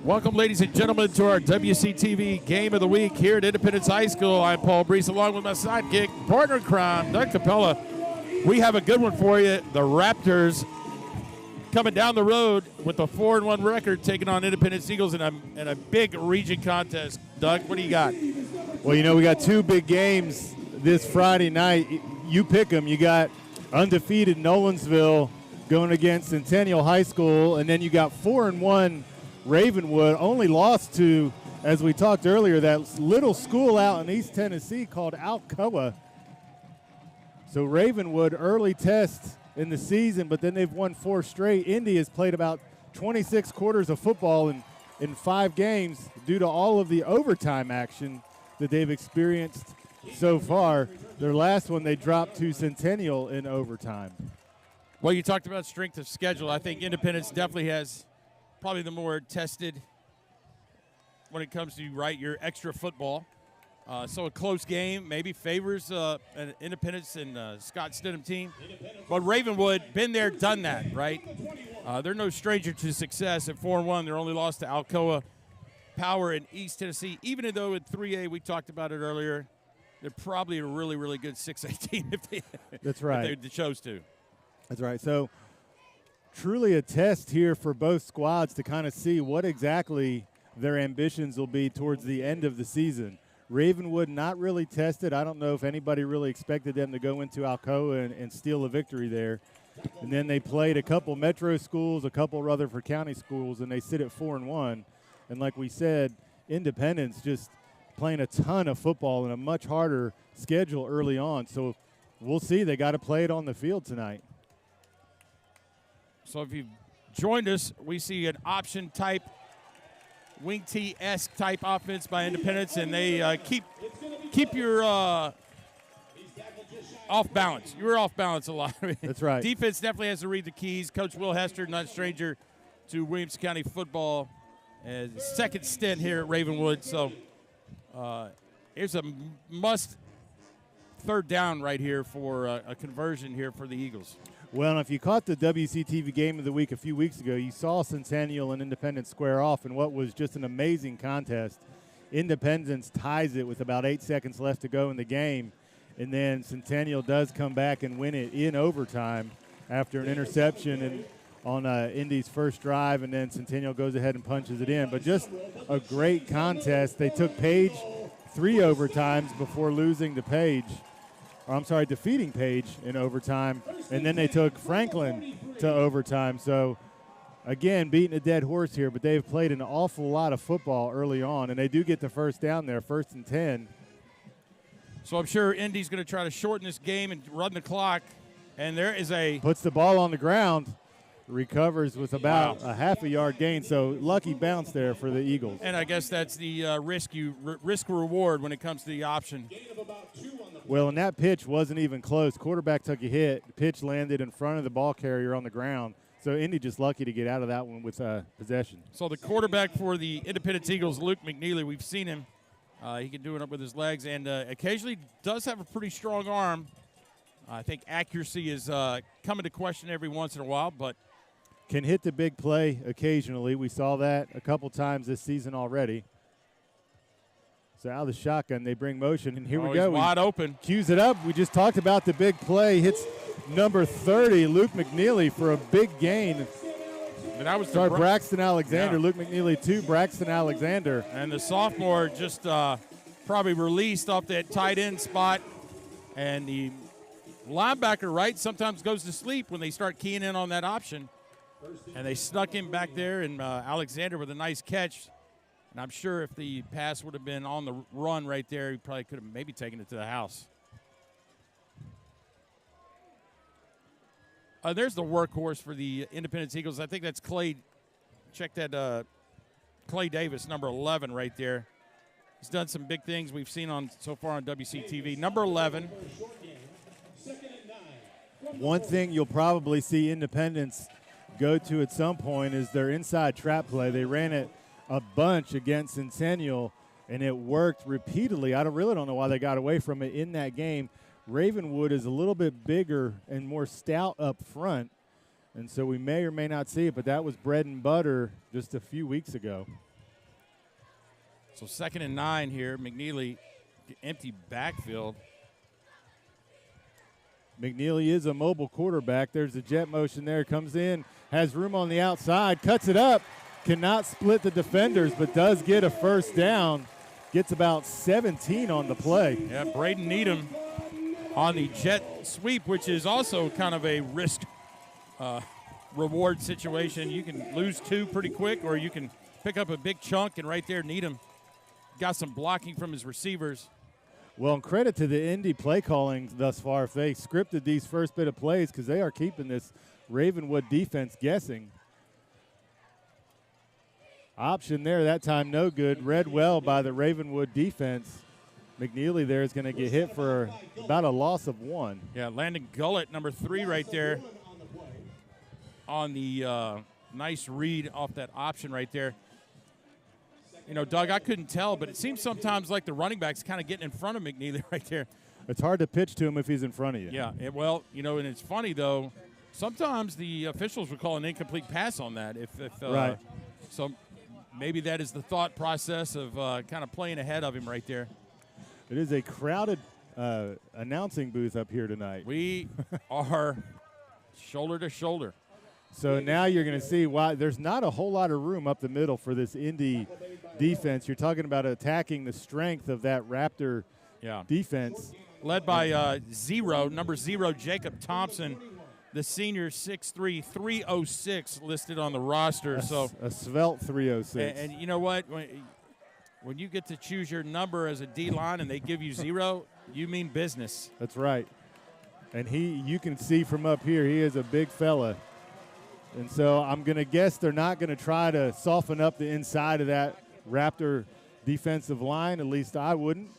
Welcome, ladies and gentlemen, to our WCTV Game of the Week here at Independence High School. I'm Paul Breece, along with my sidekick, partner in crime, Doug Capella. We have a good one for you. The Raptors coming down the road with a 4-1 record, taking on Independence Eagles in a big region contest. Doug, what do you got? Well, you know, we got two big games this Friday night. You pick them. You got undefeated Nolensville going against Centennial High School, and then you got 4-1 Ravenwood, only lost to, as we talked earlier, that little school out in East Tennessee called Alcoa. So Ravenwood, early test in the season, but then they've won 4 straight. Indy has played about 26 quarters of football in 5 games due to all of the overtime action that they've experienced so far. Their last one, they dropped to Centennial in overtime. Well, you talked about strength of schedule. I think Independence definitely has probably the more tested when it comes to, your extra football. So a close game maybe favors an Independence and Scott Stidham team. But Ravenwood, been there, done that, right? They're no stranger to success at 4-1. They're only lost to Alcoa Power in East Tennessee. Even though at 3A, we talked about it earlier, they're probably a really, really good 6A team That's right. if they chose to. That's right. So truly a test here for both squads to kind of see what exactly their ambitions will be towards the end of the season. Ravenwood not really tested. I don't know if anybody really expected them to go into Alcoa and steal a victory there. And then they played a couple Metro schools, a couple Rutherford County schools, and they sit at 4-1. And like we said, Independence just playing a ton of football in a much harder schedule early on. So we'll see. They got to play it on the field tonight. So if you've joined us, we see an option type, wing T-esque type offense by Independence, and they keep your off balance. You were off balance a lot. That's right. Defense definitely has to read the keys. Coach Will Hester, not a stranger to Williamson County football, second stint here at Ravenwood. So here's a must third down right here for a conversion here for the Eagles. Well, if you caught the WCTV Game of the Week a few weeks ago, you saw Centennial and Independence square off in what was just an amazing contest. Independence ties it with about 8 seconds left to go in the game, and then Centennial does come back and win it in overtime after an interception on Indy's first drive, and then Centennial goes ahead and punches it in. But just a great contest. They took Page 3 overtimes before losing to Page. Defeating Page in overtime, and then they took Franklin to overtime. So, again, beating a dead horse here, but they've played an awful lot of football early on, and they do get the first down there, 1st and 10. So I'm sure Indy's going to try to shorten this game and run the clock, and there is puts the ball on the ground, recovers with about a half a yard gain, so lucky bounce there for the Eagles. And I guess that's the risk reward when it comes to the option. Well, and that pitch wasn't even close. Quarterback took a hit. The pitch landed in front of the ball carrier on the ground. So Indy just lucky to get out of that one with possession. So the quarterback for the Independence Eagles, Luke McNeely, we've seen him. He can do it up with his legs, and occasionally does have a pretty strong arm. I think accuracy is coming to question every once in a while, but can hit the big play occasionally. We saw that a couple times this season already. So out of the shotgun, they bring motion, and here we go. He's wide open. Cues it up. We just talked about the big play. Hits number 30, Luke McNeely, for a big gain. And that was Braxton Alexander. Yeah. Luke McNeely, 2, Braxton Alexander. And the sophomore just probably released off that tight end spot. And the linebacker, right, sometimes goes to sleep when they start keying in on that option. And they snuck him back there, and Alexander with a nice catch. And I'm sure if the pass would have been on the run right there, he probably could have maybe taken it to the house. There's the workhorse for the Independence Eagles. I think that's Clay. Check that Clay Davis, number 11 right there. He's done some big things we've seen so far on WCTV. Number 11. One thing you'll probably see Independence go to at some point is their inside trap play. They ran it a bunch against Centennial, and it worked repeatedly. I really don't know why they got away from it in that game. Ravenwood is a little bit bigger and more stout up front, and so we may or may not see it, but that was bread and butter just a few weeks ago. So 2nd and 9 here. McNeely, empty backfield. McNeely is a mobile quarterback. There's a jet motion there. Comes in, has room on the outside, cuts it up. Cannot split the defenders, but does get a first down. Gets about 17 on the play. Yeah, Braden Needham on the jet sweep, which is also kind of a risk reward situation. You can lose 2 pretty quick, or you can pick up a big chunk, and right there Needham got some blocking from his receivers. Well, and credit to the Indy play calling thus far. If they scripted these first bit of plays, because they are keeping this Ravenwood defense guessing. Option there, that time no good. Read well by the Ravenwood defense. McNeely there is going to get hit for about a loss of 1. Yeah, Landon Gullett, number 3 right there on the nice read off that option right there. You know, Doug, I couldn't tell, but it seems sometimes like the running back's kind of getting in front of McNeely right there. It's hard to pitch to him if he's in front of you. Yeah, well, you know, and it's funny, though, sometimes the officials would call an incomplete pass on that. Right. So maybe that is the thought process of kind of playing ahead of him right there. It is a crowded announcing booth up here tonight. We are shoulder to shoulder. So now you're going to see why there's not a whole lot of room up the middle for this Indy defense. You're talking about attacking the strength of that Raptor defense. Led by number 0, Jacob Thompson, the senior, 6'3", 306 listed on the roster. A svelte 306. And you know what? When you get to choose your number as a D-line and they give you 0, you mean business. That's right. And you can see from up here, he is a big fella. And so I'm going to guess they're not going to try to soften up the inside of that Raptor defensive line. At least I wouldn't.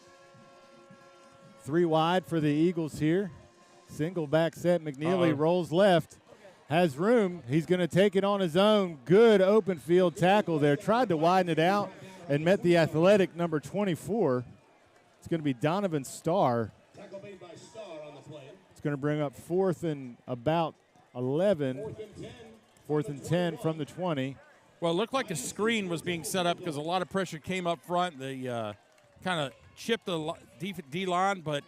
3 wide for the Eagles here. Single back set. McNeely rolls left. Has room. He's going to take it on his own. Good open field tackle there. Tried to widen it out and met the athletic number 24. It's going to be Donovan Starr. It's going to bring up 4th and about 11. 4th and 10 from the 20. Well, it looked like a screen was being set up because a lot of pressure came up front. They kind of chipped the D-line, but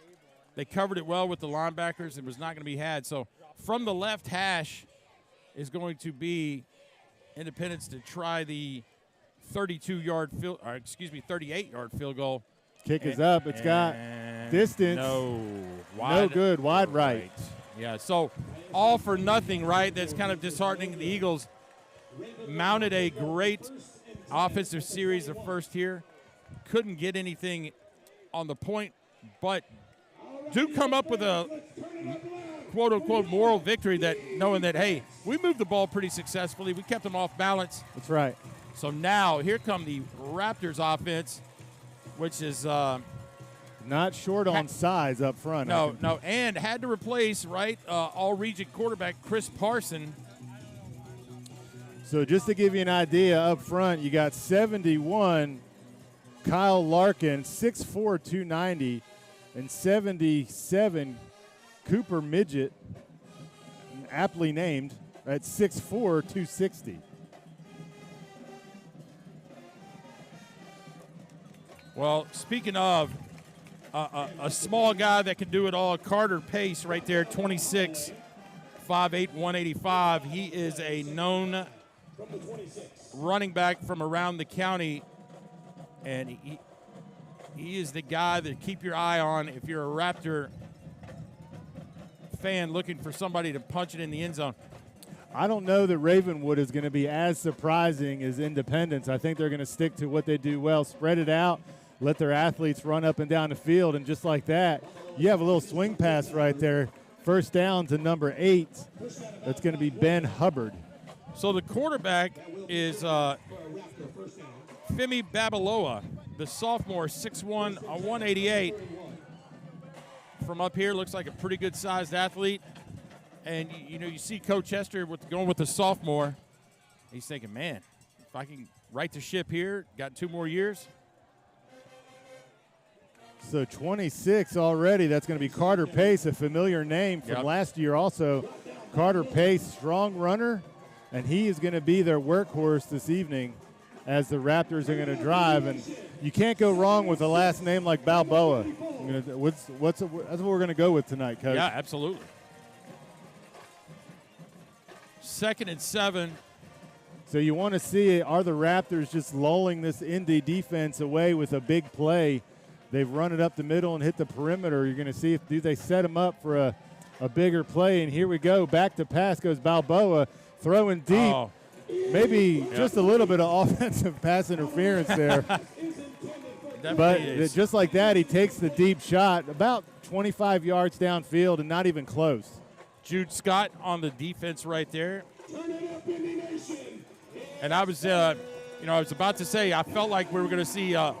they covered it well with the linebackers. It was not going to be had. So from the left hash is going to be Independence to try the 38-yard field goal. Kick is up. It's got distance. No good. Wide right. Yeah, so all for nothing, right? That's kind of disheartening. The Eagles mounted a great offensive series of first here. Couldn't get anything on the point, but do come up with a quote-unquote moral victory, that knowing that, hey, we moved the ball pretty successfully. We kept them off balance. That's right. So now here come the Raptors offense, which is not short on size up front. No, and had to replace, all-region quarterback Chris Parson. So just to give you an idea, up front, you got 71 Kyle Larkin, 6'4", 290, and 77 Cooper Midget, aptly named, at 6'4", 260. Well, speaking of a small guy that can do it all, Carter Pace right there, 26, 5'8", 185. He is a known running back from around the county, and he is the guy that keep your eye on if you're a Raptor fan looking for somebody to punch it in the end zone. I don't know that Ravenwood is going to be as surprising as Independence. I think they're going to stick to what they do well, spread it out, let their athletes run up and down the field, and just like that, you have a little swing pass right there. First down to number 8. That's going to be Ben Hubbard. So the quarterback is Femi Babaloa, the sophomore, 6'1", 188. From up here, looks like a pretty good-sized athlete. And, you see Coach Hester going with the sophomore. He's thinking, man, if I can right the ship here, got 2 more years. So 26 already. That's going to be Carter Pace, a familiar name from last year also. Carter Pace, strong runner, and he is going to be their workhorse this evening. as the Raptors are going to drive. And you can't go wrong with a last name like Balboa. That's what we're going to go with tonight, Coach. Yeah, absolutely. 2nd and 7. So you want to see, are the Raptors just lulling this Indy defense away with a big play? They've run it up the middle and hit the perimeter. You're going to see do they set them up for a bigger play. And here we go. Back to pass goes Balboa, throwing deep. Oh. Maybe just a little bit of offensive pass interference there. But just like that, he takes the deep shot about 25 yards downfield and not even close. Jude Scott on the defense right there. And I was about to say, I felt like we were going to see the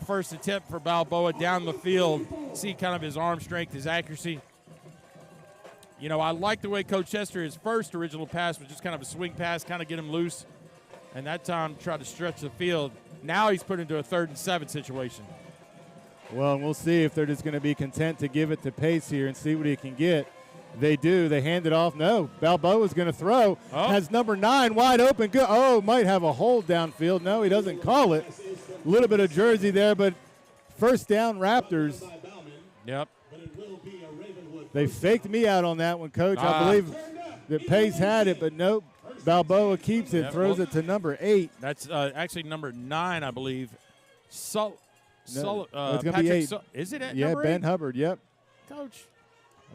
first attempt for Balboa down the field, see kind of his arm strength, his accuracy. I like the way Coach Chester, his first original pass was just kind of a swing pass, kind of get him loose. And that time tried to stretch the field. Now he's put into a 3rd and 7 situation. Well, and we'll see if they're just going to be content to give it to Pace here and see what he can get. They do. They hand it off. No, Balboa's going to throw. Oh. Has number 9 wide open. Good. Oh, might have a hold downfield. No, he doesn't call it. A little bit of jersey there, but first down Raptors. Yep. They faked me out on that one, Coach. I believe that Pace had it, but nope. Balboa keeps it, throws it to number 8. That's actually number 9, I believe. It's going to be 8. Is it at yeah, number Ben 8? Hubbard, yep. Coach.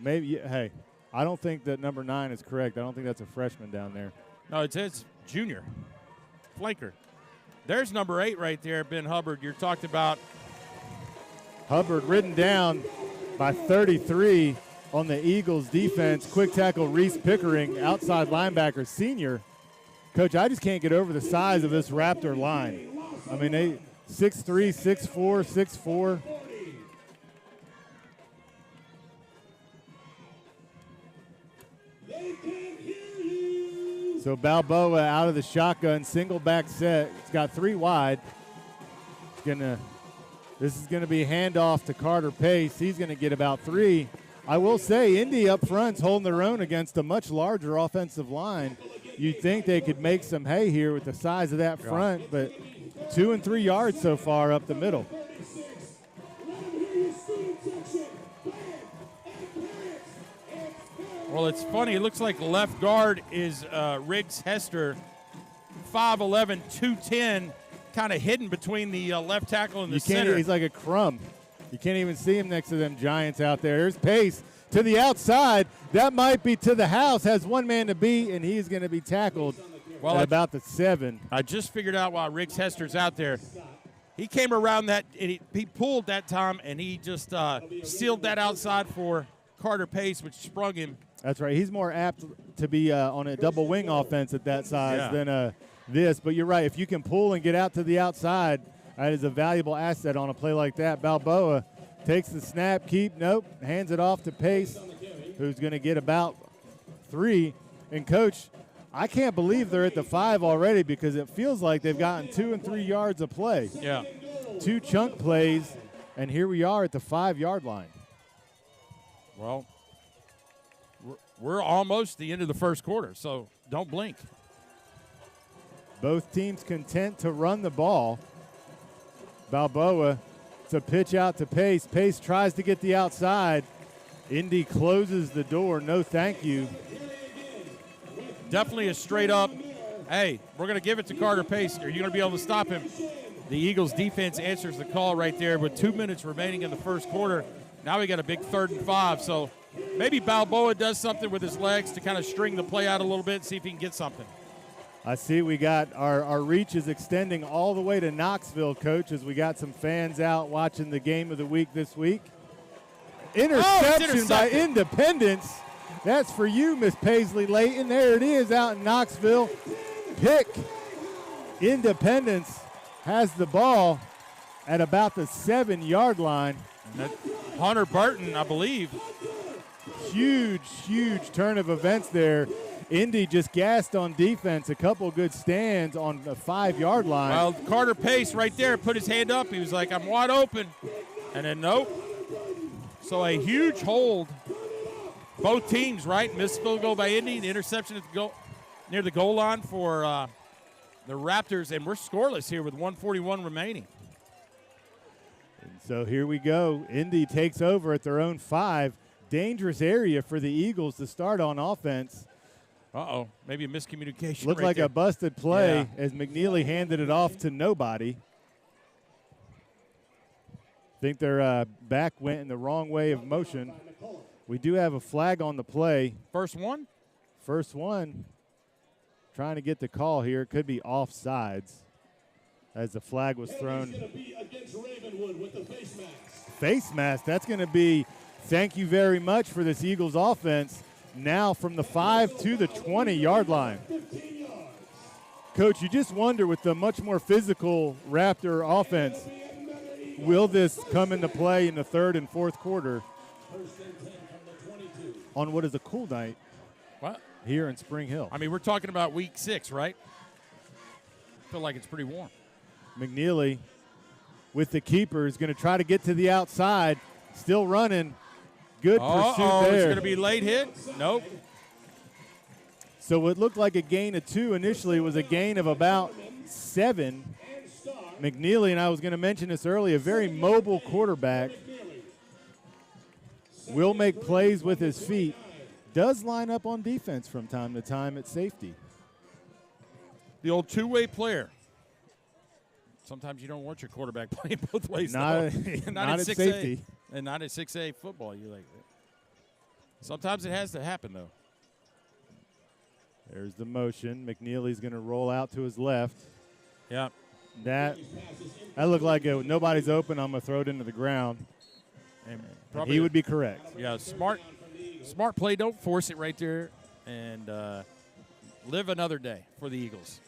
Maybe, hey, I don't think that number 9 is correct. I don't think that's a freshman down there. No, it's junior. Flanker. There's number 8 right there, Ben Hubbard. You're talking about. Hubbard ridden down by 33 on the Eagles defense. Quick tackle Reese Pickering, outside linebacker, senior. Coach, I just can't get over the size of this Raptor line. I mean, they 6'3", 6'4", 6'4". So Balboa out of the shotgun, single back set. It's got 3 wide. This is gonna be a handoff to Carter Pace. He's gonna get about 3. I will say Indy up front's holding their own against a much larger offensive line. You'd think they could make some hay here with the size of that front, but 2 and 3 yards so far up the middle. Well, it's funny. It looks like left guard is Riggs Hester, 5'11", 210, kind of hidden between the left tackle and the center. He's like a crumb. You can't even see him next to them giants out there. There's Pace to the outside. That might be to the house. Has one man to beat, and he's going to be tackled at about the 7. I just figured out why Riggs Hester's out there. He came around that, and he pulled that time, and he just sealed that outside for Carter Pace, which sprung him. That's right. He's more apt to be on a double wing offense at that size than this. But you're right. If you can pull and get out to the outside, that is a valuable asset on a play like that. Balboa takes the snap, hands it off to Pace, who's going to get about 3. And, Coach, I can't believe they're at the 5 already because it feels like they've gotten 2 and 3 yards of play. Yeah. 2 chunk plays, and here we are at the 5-yard line. Well, we're almost the end of the first quarter, so don't blink. Both teams content to run the ball. Balboa to pitch out to Pace. Pace tries to get the outside. Indy closes the door. No thank you. Definitely a straight up, hey, we're going to give it to Carter Pace. Are you going to be able to stop him? The Eagles defense answers the call right there with 2 minutes remaining in the first quarter. Now we got a big 3rd and 5. So maybe Balboa does something with his legs to kind of string the play out a little bit and see if he can get something. I see we got our reach is extending all the way to Knoxville, Coach, as we got some fans out watching the game of the week this week. Interception by Independence. That's for you, Miss Paisley Layton. There it is out in Knoxville. Pick. Independence has the ball at about the 7-yard line. Hunter Burton, I believe. Huge, huge turn of events there. Indy just gassed on defense. A couple good stands on the 5-yard line. Well, Carter Pace right there put his hand up. He was like, I'm wide open. And then nope. So a huge hold. Both teams, right? Missed field goal by Indy. The interception at the goal, near the goal line for the Raptors, and we're scoreless here with 1:41 remaining. And so here we go. Indy takes over at their own 5. Dangerous area for the Eagles to start on offense. Uh-oh, maybe a miscommunication. Looked right like there. a busted play Yeah. as McNeely handed it off to nobody. Think their back went in the wrong way of motion. We do have a flag on the play. First one? First one. Trying to get the call here. Could be offsides as the flag was thrown. Against Ravenwood with the face mask. Face mask. That's going to be thank you very much for this Eagles offense. Now from the 5 to the 20-yard line. 15 yards. Coach, you just wonder with the much more physical Raptor offense, will this come into play in the third and fourth quarter First and 10 from the 22. on what is a cool night What? here in Spring Hill? I mean, we're talking about week 6, right? I feel like it's pretty warm. McNeely with the keeper is going to try to get to the outside. Still running. Good pursuit there. It's going to be late hit? Nope. So what looked like a gain of 2 initially was a gain of about 7. McNeely, and I was going to mention this earlier, a very mobile quarterback. Will make plays with his feet. Does line up on defense from time to time at safety. The old two-way player. Sometimes you don't want your quarterback playing both ways. Not though. not in at 6A. safety. And not at 6A football. You're like, sometimes it has to happen, though. There's the motion. McNeely's going to roll out to his left. Yeah. That looked like nobody's open. I'm going to throw it into the ground. And He would be correct. Yeah, smart play. Don't force it right there, and live another day for the Eagles.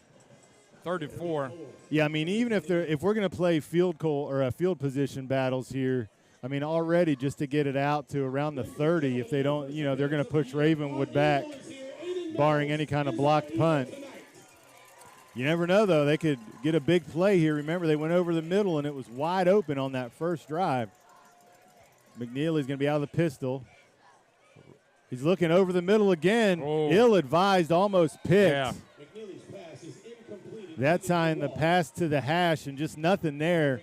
3rd and 4. Yeah, I mean, even if we're going to play field position battles here, I mean, already just to get it out to around the 30, if they don't, they're going to push Ravenwood back, barring any kind of blocked punt. You never know, though. They could get a big play here. Remember, they went over the middle, and it was wide open on that first drive. McNeely's going to be out of the pistol. He's looking over the middle again. Oh. Ill-advised, almost picked. Yeah. McNeely's pass is incomplete. That time, the pass to the hash and just nothing there.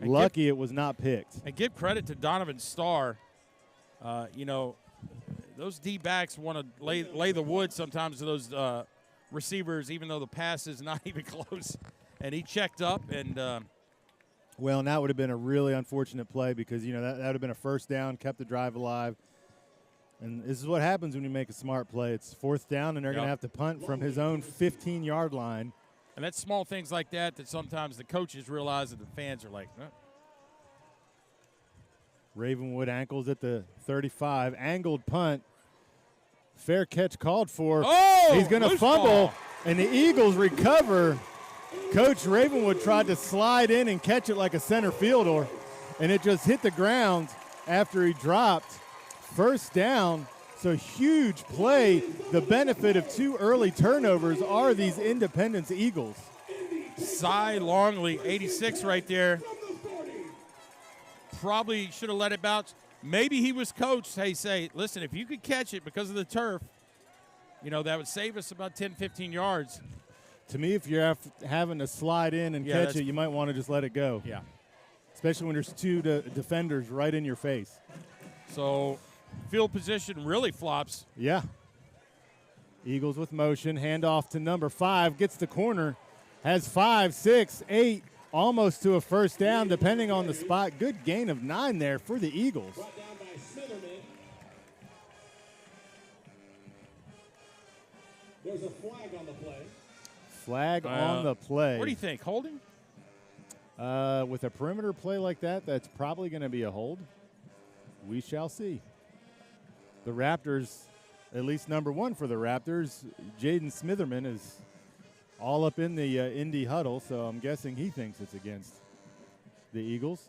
And Lucky it was not picked. And give credit to Donovan Starr. Those D-backs want to lay the wood sometimes to those receivers, even though the pass is not even close. And he checked up and Well, and that would have been a really unfortunate play because, that would have been a first down, kept the drive alive. And this is what happens when you make a smart play. It's 4th down, and they're going to have to punt from his own 15-yard line. And that's small things like that sometimes the coaches realize that the fans are like, Ravenwood ankles at the 35. Angled punt. Fair catch called for. Oh! He's going to loose fumble, ball. and the Eagles recover. Coach Ravenwood tried to slide in and catch it like a center fielder, and it just hit the ground after he dropped. First down. So huge play. The benefit of 2 early turnovers are these Independence Eagles. Cy Longley, 86 right there. Probably should have let it bounce. Maybe he was coached. Hey, say, listen, if you could catch it because of the turf, that would save us about 10, 15 yards. To me, if you're having to slide in and catch it, you might want to just let it go. Yeah. Especially when there's 2 defenders right in your face. So field position really flops. Yeah. Eagles with motion. Handoff to number 5. Gets the corner. Has 5, 6, 8. Almost to a first down, depending on the spot. Good gain of 9 there for the Eagles. Brought down by Smitherman. There's a flag on the play. Flag on the play. What do you think? Holding? With a perimeter play like that, that's probably going to be a hold. We shall see. The Raptors, at least number 1 for the Raptors, Jaden Smitherman is all up in the Indy huddle, so I'm guessing he thinks it's against the Eagles.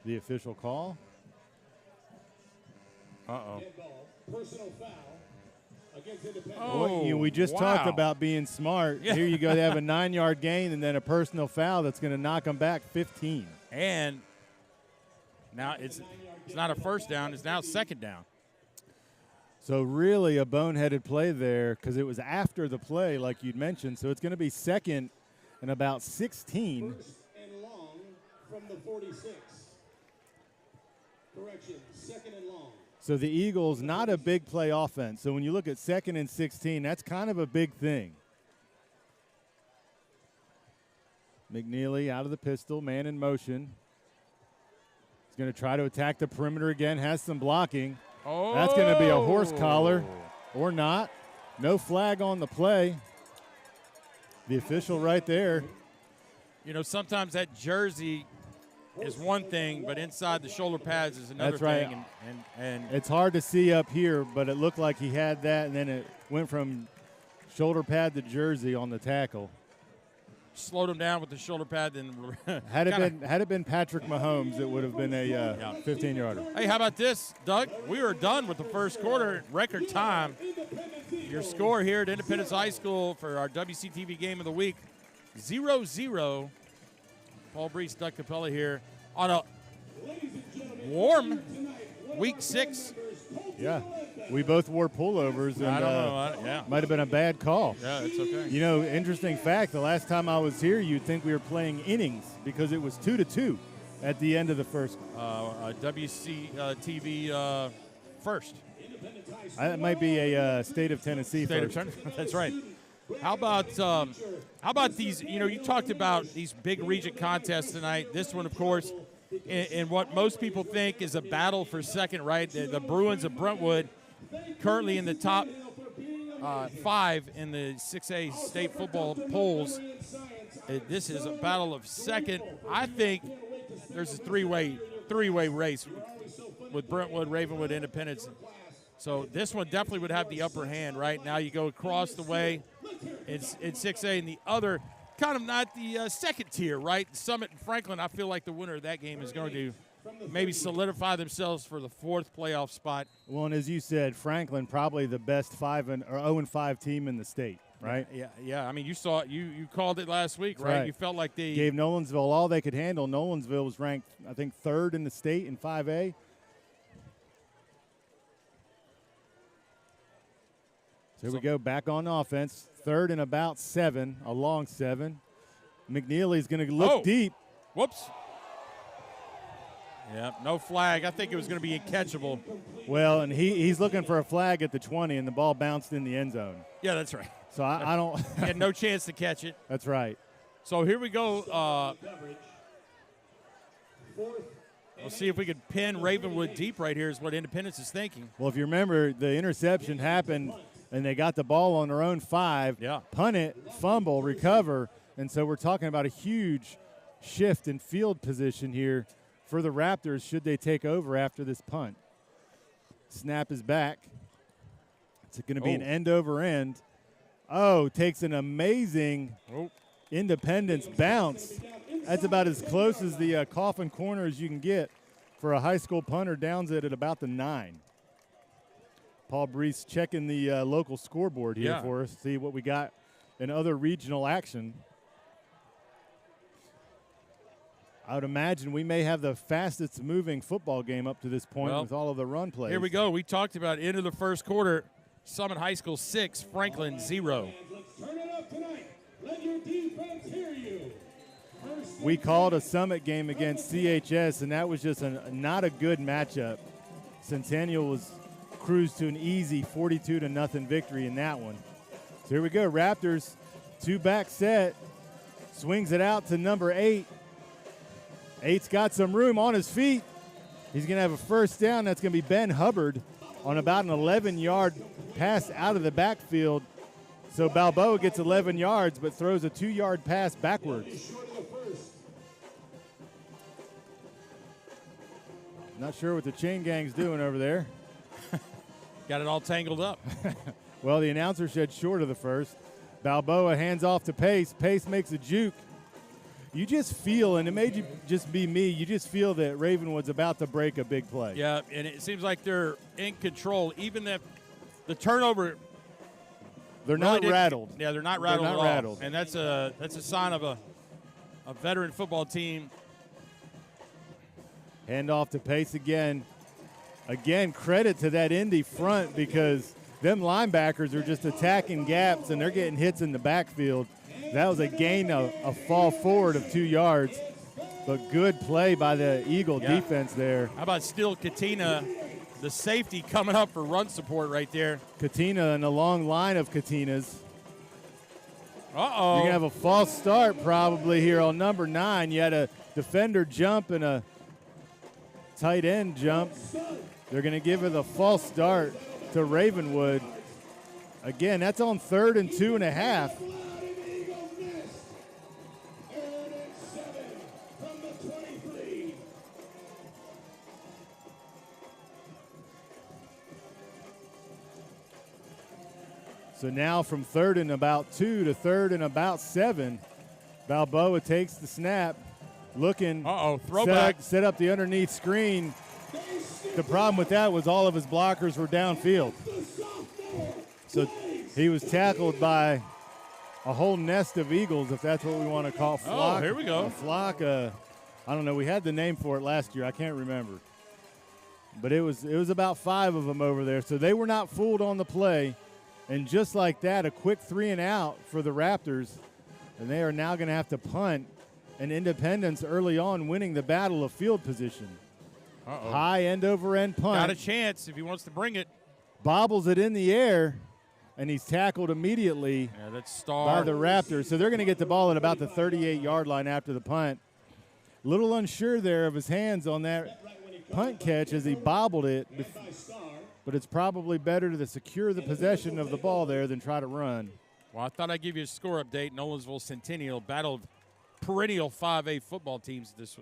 The official call. Uh-oh. Dead ball. Personal foul against Independence. Oh, We just talked about being smart. Yeah. Here you go. They have a 9-yard gain and then a personal foul that's going to knock them back 15. And now it's not a first down. It's now 2nd down. So really a boneheaded play there because it was after the play, like you'd mentioned. So it's going to be second and about 16. First and long from the 46. Correction, second and long. So the Eagles, not a big play offense. So when you look at second and 16, that's kind of a big thing. McNeely out of the pistol, man in motion. He's going to try to attack the perimeter again, has some blocking. Oh. That's going to be a horse collar or not. No flag on the play. The official right there. You know, sometimes that jersey is one thing, but inside the shoulder pads is another That's right. thing. And It's hard to see up here, but it looked like he had that, and then it went from shoulder pad to jersey on the tackle. slowed him down with the shoulder pad. Then had it been Patrick Mahomes, it would have been a 15-yarder. Hey, how about this, Doug? We were done with the first quarter, record time. Your score here at Independence High School for our WCTV Game of the Week, 0-0. Paul Breece, Doug Capella here on a warm Week 6. Yeah, we both wore pullovers. And, I don't know. Might have been a bad call. Yeah, it's okay. You know, interesting fact, the last time I was here, you'd think we were playing innings because it was 2-2 at the end of the first. WCTV first. That might be a State of Tennessee State first. of Tennessee. That's right. How about these? You know, you talked about these big region contests tonight. This one, of course, in what most people think is a battle for second, right? The Bruins of Brentwood, currently in the top 5 in the 6A state football polls. This is a battle of second. I think there's a three-way race with Brentwood, Ravenwood, Independence. So this one definitely would have the upper hand, right? Now you go across the way. It's 6A, and the other kind of not the second tier, right? Summit and Franklin, I feel like the winner of that game is going to maybe solidify themselves for the 4th playoff spot. Well, and as you said, Franklin probably the best 0-5 team in the state, right? Yeah. I mean, you saw it. You called it last week, right? You felt like they gave Nolensville all they could handle. Nolensville was ranked, I think, 3rd in the state in 5A. So here we go, back on offense. 3rd and about 7, a long 7. McNeely's going to look deep. Whoops. Yeah, no flag. I think it was going to be catchable. Well, and he's looking for a flag at the 20, and the ball bounced in the end zone. Yeah, that's right. So I don't – he had no chance to catch it. That's right. So here we go. We'll see if we could pin Ravenwood deep right here is what Independence is thinking. Well, if you remember, the interception happened – and they got the ball on their own 5, punt it, fumble, recover. And so we're talking about a huge shift in field position here for the Raptors should they take over after this punt. Snap is back. It's going to be an end over end. Takes an amazing Independence bounce. That's about as close as the coffin corner as you can get for a high school punter. Downs it at about the 9. Paul Breece checking the local scoreboard here for us, see what we got in other regional action. I would imagine we may have the fastest moving football game up to this point with all of the run plays. Here we go. We talked about end of the first quarter, Summit High School 6, Franklin 0. Turn it up tonight. Let your defense hear you. We called a Summit game against CHS, and that was just not a good matchup. Centennial was cruised to an easy 42-0 victory in that one. So here we go, Raptors, 2-back set, swings it out to number 8. 8's got some room on his feet. He's going to have a first down. That's going to be Ben Hubbard on about an 11-yard pass out of the backfield. So Balboa gets 11 yards but throws a 2-yard pass backwards. Not sure what the chain gang's doing over there. Got it all tangled up. Well, the announcer said short of the first. Balboa hands off to Pace. Pace makes a juke. You just feel, and it may just be me, you just feel that Ravenwood's about to break a big play. Yeah, and it seems like they're in control. Even if the turnover, they're not rattled. Yeah, they're not rattled at all. Rattled. And that's a sign of a veteran football team. Hand off to Pace again. Again, credit to that Indy front because them linebackers are just attacking gaps and they're getting hits in the backfield. That was a gain, a fall forward of 2 yards, but good play by the Eagle defense there. How about Still Katina, the safety coming up for run support right there. Katina and a long line of Katinas. Uh-oh. You're going to have a false start probably here on number 9. You had a defender jump and a tight end jump. They're going to give it a false start to Ravenwood. Again, that's on 3rd and 2.5. So now from 3rd and about 2 to 3rd and about 7, Balboa takes the snap, looking. Throwback. Set up the underneath screen. The problem with that was all of his blockers were downfield. So he was tackled by a whole nest of Eagles, if that's what we want to call flock. Oh, here we go. A flock, I don't know. We had the name for it last year. I can't remember. But it was about 5 of them over there. So they were not fooled on the play. And just like that, a quick 3 and out for the Raptors. And they are now going to have to punt. And Independence early on winning the battle of field position. High end-over-end punt. Got a chance if he wants to bring it. Bobbles it in the air, and he's tackled immediately that's by the Raptors. So they're going to get the ball at about the 38-yard line after the punt. Little unsure there of his hands on that punt catch as he bobbled it. But it's probably better to secure the possession of the ball there than try to run. Well, I thought I'd give you a score update. Nolensville Centennial battled perennial 5A football teams this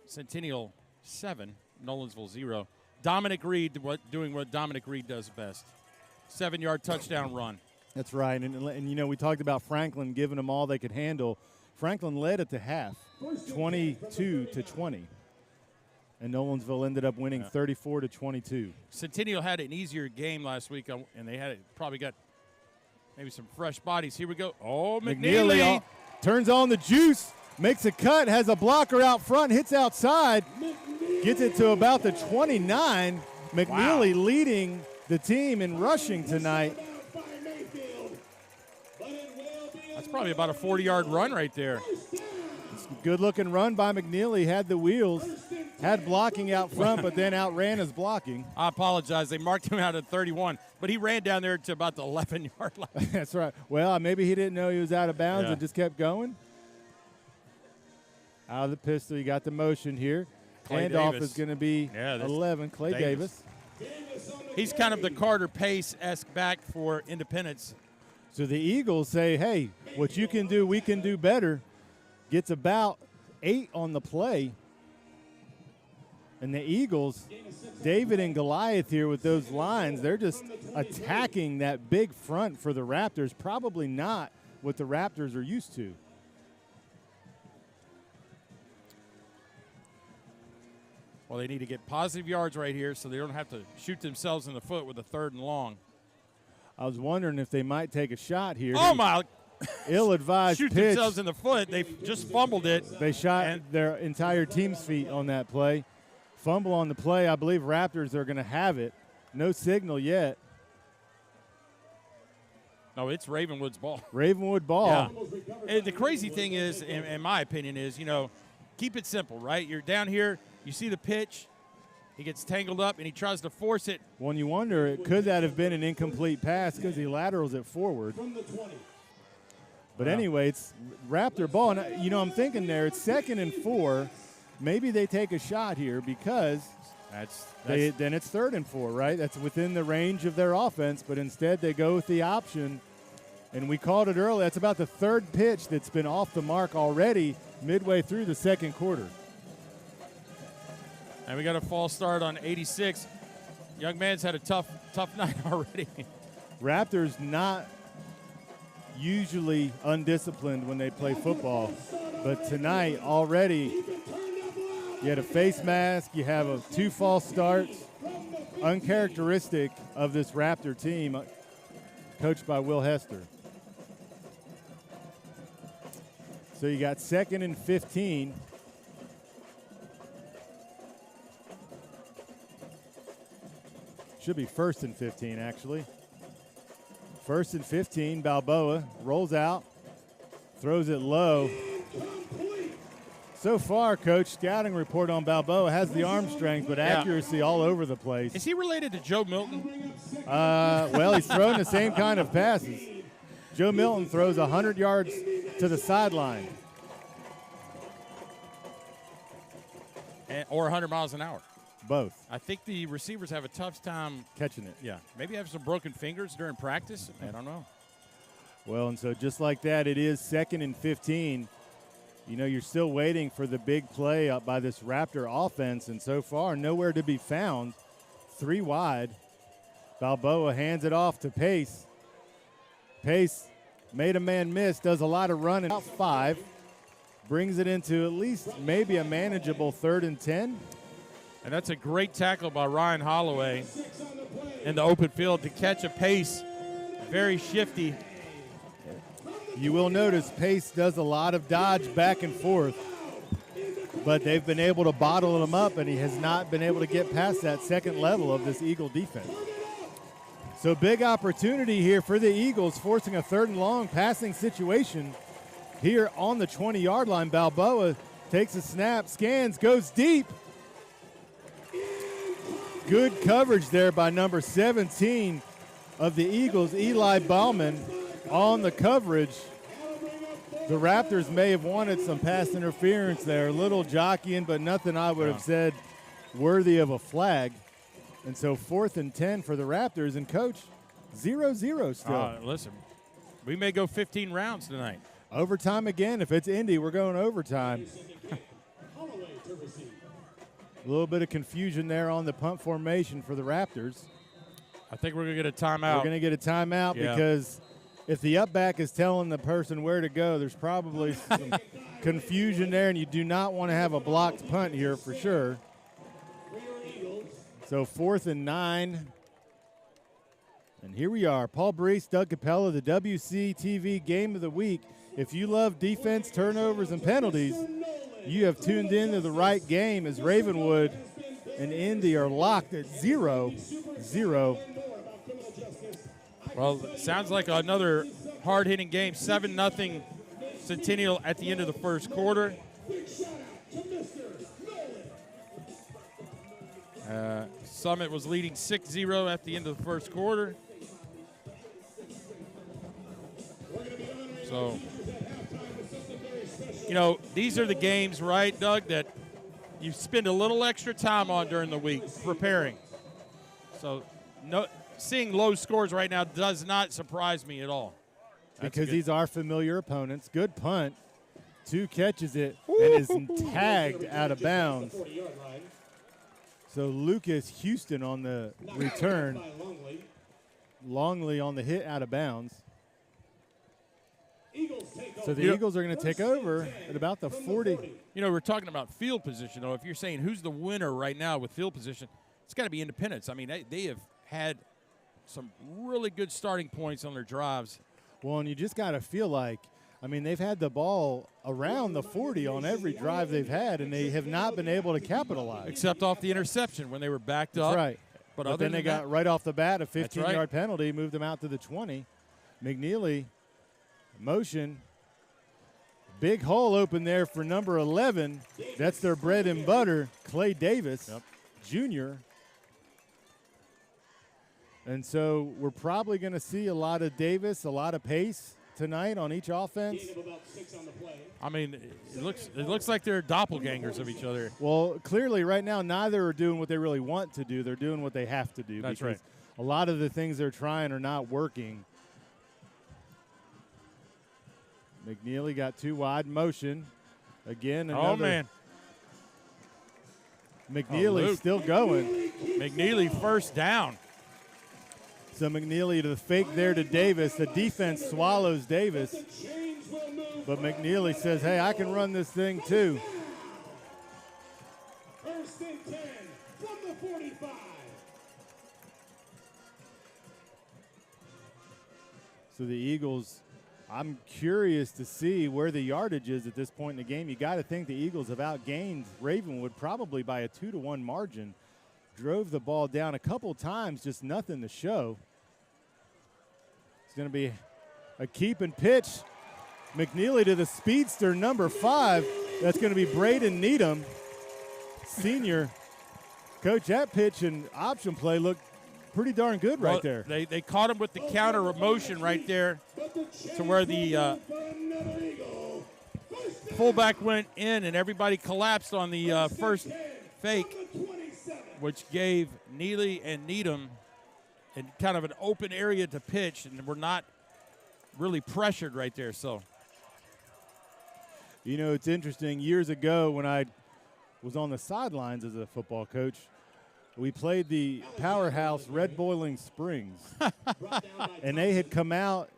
Centennial 7, Nolensville 0. Dominic Reed doing what Dominic Reed does best. 7-yard touchdown run. That's right. And, you know, we talked about Franklin giving them all they could handle. Franklin led at the half, 22-20. And Nolensville ended up winning 34-22. Centennial had an easier game last week, and they probably got maybe some fresh bodies. Here we go. Oh, McNeely. Turns on the juice, makes a cut, has a blocker out front, hits outside, gets it to about the 29. McNeely leading the team in rushing tonight. That's probably about a 40-yard run right there. It's a good-looking run by McNeely. Had the wheels, had blocking out front, but then outran his blocking. I apologize. They marked him out at 31, but he ran down there to about the 11-yard line. That's right. Well, maybe he didn't know he was out of bounds and just kept going. Out of the pistol, you got the motion here. Handoff is going to be 11, Clay Davis. He's kind of the Carter Pace-esque back for Independence. So the Eagles say, hey, what you can do, we can do better. Gets about 8 on the play. And the Eagles, David and Goliath here with those lines, they're just attacking that big front for the Raptors. Probably not what the Raptors are used to. Well, they need to get positive yards right here so they don't have to shoot themselves in the foot with a 3rd and long. I was wondering if they might take a shot here. Oh, my. Ill-advised Shoot pitch. themselves in the foot. They just fumbled it. They shot their entire team's feet on that play. Fumble on the play. I believe Raptors are going to have it. No signal yet. No, it's Ravenwood's ball. Ravenwood ball. Yeah. And the crazy thing is, in my opinion, is, keep it simple, right? You're down here. You see the pitch. He gets tangled up, and he tries to force it. When you wonder, could that have been an incomplete pass because he laterals it forward? But anyway, it's Raptor ball. And, I'm thinking there, it's 2nd and 4. Maybe they take a shot here because then it's 3rd and 4, right? That's within the range of their offense, but instead they go with the option. And we called it early. That's about the 3rd pitch that's been off the mark already midway through the 2nd quarter. And we got a false start on 86. Young man's had a tough night already. Raptors not usually undisciplined when they play football, but tonight already you had a face mask, you have 2 false starts, uncharacteristic of this Raptor team coached by Will Hester. So you got 2nd and 15. Should be 1st and 15, actually. 1st and 15, Balboa rolls out, throws it low. So far, Coach, scouting report on Balboa has the arm strength, but accuracy all over the place. Is he related to Joe Milton? Well, he's throwing the same kind of passes. Joe Milton throws 100 yards to the sideline. Or 100 miles an hour. Both. I think the receivers have a tough time Catching it. Yeah. Maybe have some broken fingers during practice. I don't know. Well, and so just like that, it is 2nd and 15. You know, you're still waiting for the big play up by this Raptor offense, and so far, nowhere to be found. 3 wide. Balboa hands it off to Pace. Pace made a man miss, does a lot of running. About 5. Brings it into at least maybe a manageable 3rd and 10. And that's a great tackle by Ryan Holloway in the open field to catch a Pace. Very shifty. You will notice Pace does a lot of dodge back and forth, but they've been able to bottle him up, and he has not been able to get past that second level of this Eagle defense. So big opportunity here for the Eagles, forcing a 3rd and long passing situation here on the 20-yard line. Balboa takes a snap, scans, goes deep. Good coverage there by number 17 of the Eagles, Eli Bauman, on the coverage. The Raptors may have wanted some pass interference there, a little jockeying, but nothing I would have said worthy of a flag. And so 4th and 10 for the Raptors, and Coach, 0-0 still. Listen, we may go 15 rounds tonight. Overtime again. If it's Indy, we're going overtime. A little bit of confusion there on the punt formation for the Raptors. I think we're going to get a timeout. We're going to get a timeout because if the up back is telling the person where to go, there's probably some confusion there, and you do not want to have a blocked punt here for sure. So 4th and 9. And here we are. Paul Breece, Doug Capella, the WCTV Game of the Week. If you love defense, turnovers, and penalties, you have tuned in to the right game as Ravenwood and Indy are locked at 0-0. Well, sounds like another hard-hitting game. 7-0 Centennial at the end of the first quarter. Summit was leading 6-0 at the end of the first quarter. So, you know, these are the games, right, Doug, that you spend a little extra time on during the week preparing. So, seeing low scores right now does not surprise me at all. Because these are familiar opponents. Good punt. 2 catches it and is tagged out of bounds. So Lucas Houston on the return. Longley on the hit out of bounds. So the Eagles are going to take over at about the 40. You know, we're talking about field position, though. If you're saying who's the winner right now with field position, it's got to be Independence. I mean, they have had some really good starting points on their drives. Well, and you just got to feel like, I mean, they've had the ball around the 40 on every drive they've had, and they have not been able to capitalize. Except off the interception when they were backed up. That's right. But then they got right off the bat a 15-yard penalty, moved them out to the 20. McNeely, motion. Big hole open there for number 11. That's their bread and butter, Clay Davis, Jr. And so we're probably going to see a lot of Davis, a lot of pace tonight on each offense. I mean, it looks like they're doppelgangers of each other. Well, clearly right now neither are doing what they really want to do. They're doing what they have to do. That's right. A lot of the things they're trying are not working. McNeely got 2 wide motion. Again, another. Oh, man. McNeely still going. McNeely first down. So McNeely to the fake there to Davis. The defense swallows Davis. But McNeely says, hey, I can run this thing too. First and 10 from the 45. So the Eagles, I'm curious to see where the yardage is at this point in the game. You got to think the Eagles have outgained Ravenwood probably by a 2-1 margin. drove the ball down a couple times, just nothing to show. It's going to be a keep and pitch. McNeely to the speedster, number 5. That's going to be Braden Needham, senior. Coach, that pitch and option play looked pretty darn good right there. They caught him with the counter of motion right there to where the fullback went in and everybody collapsed on the first fake, which gave Neely and Needham in kind of an open area to pitch, and we're not really pressured right there. So, you know, it's interesting. Years ago when I was on the sidelines as a football coach, we played the powerhouse Red Boiling Springs. And they had come out,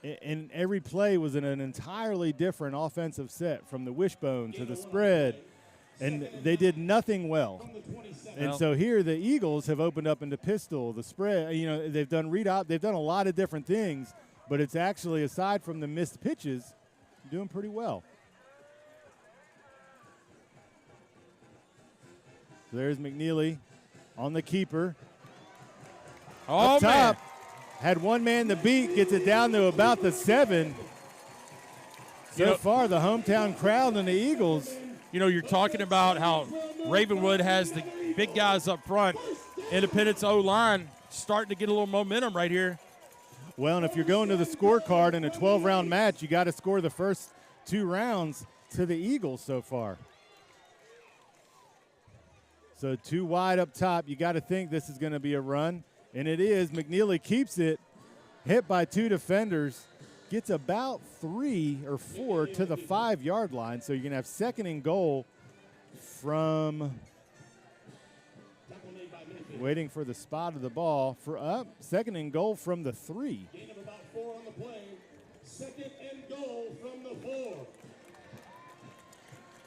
and every play was in an entirely different offensive set, from the wishbone to the spread, and they did nothing well. And so here the Eagles have opened up into pistol, the spread. You know, they've done read out. They've done a lot of different things, but it's actually, aside from the missed pitches, doing pretty well. So there's McNeely on the keeper. Oh, up top, had one man to beat, gets it down to about the 7. So far, the hometown crowd and the Eagles. You know, you're talking about how Ravenwood has the big guys up front. Independence O-line starting to get a little momentum right here. Well, and if you're going to the scorecard in a 12-round match, you got to score the first 2 rounds to the Eagles so far. So 2 wide up top. You got to think this is going to be a run, and it is. McNeely keeps it, hit by 2 defenders, gets about 3 or 4 to the 5-yard line. So you're going to have 2nd and goal from, waiting for the spot of the ball, for up. 2nd and goal from the 3. Gain of about 4 on the play. 2nd and goal from the 4.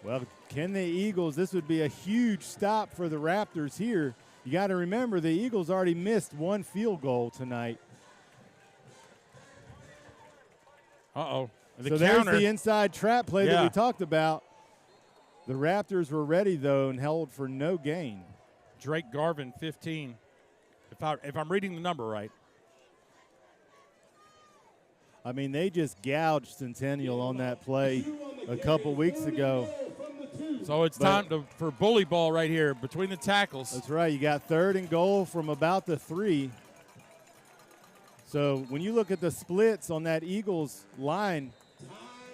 Well, can the Eagles, this would be a huge stop for the Raptors here. You got to remember the Eagles already missed 1 field goal tonight. Uh-oh. So there's the inside trap play that we talked about. The Raptors were ready, though, and held for no gain. Drake Garvin, 15, if I'm reading the number right. I mean, they just gouged Centennial on that play a couple weeks ago. So it's time for bully ball right here between the tackles. That's right. You got 3rd and goal from about the 3. So when you look at the splits on that Eagles line,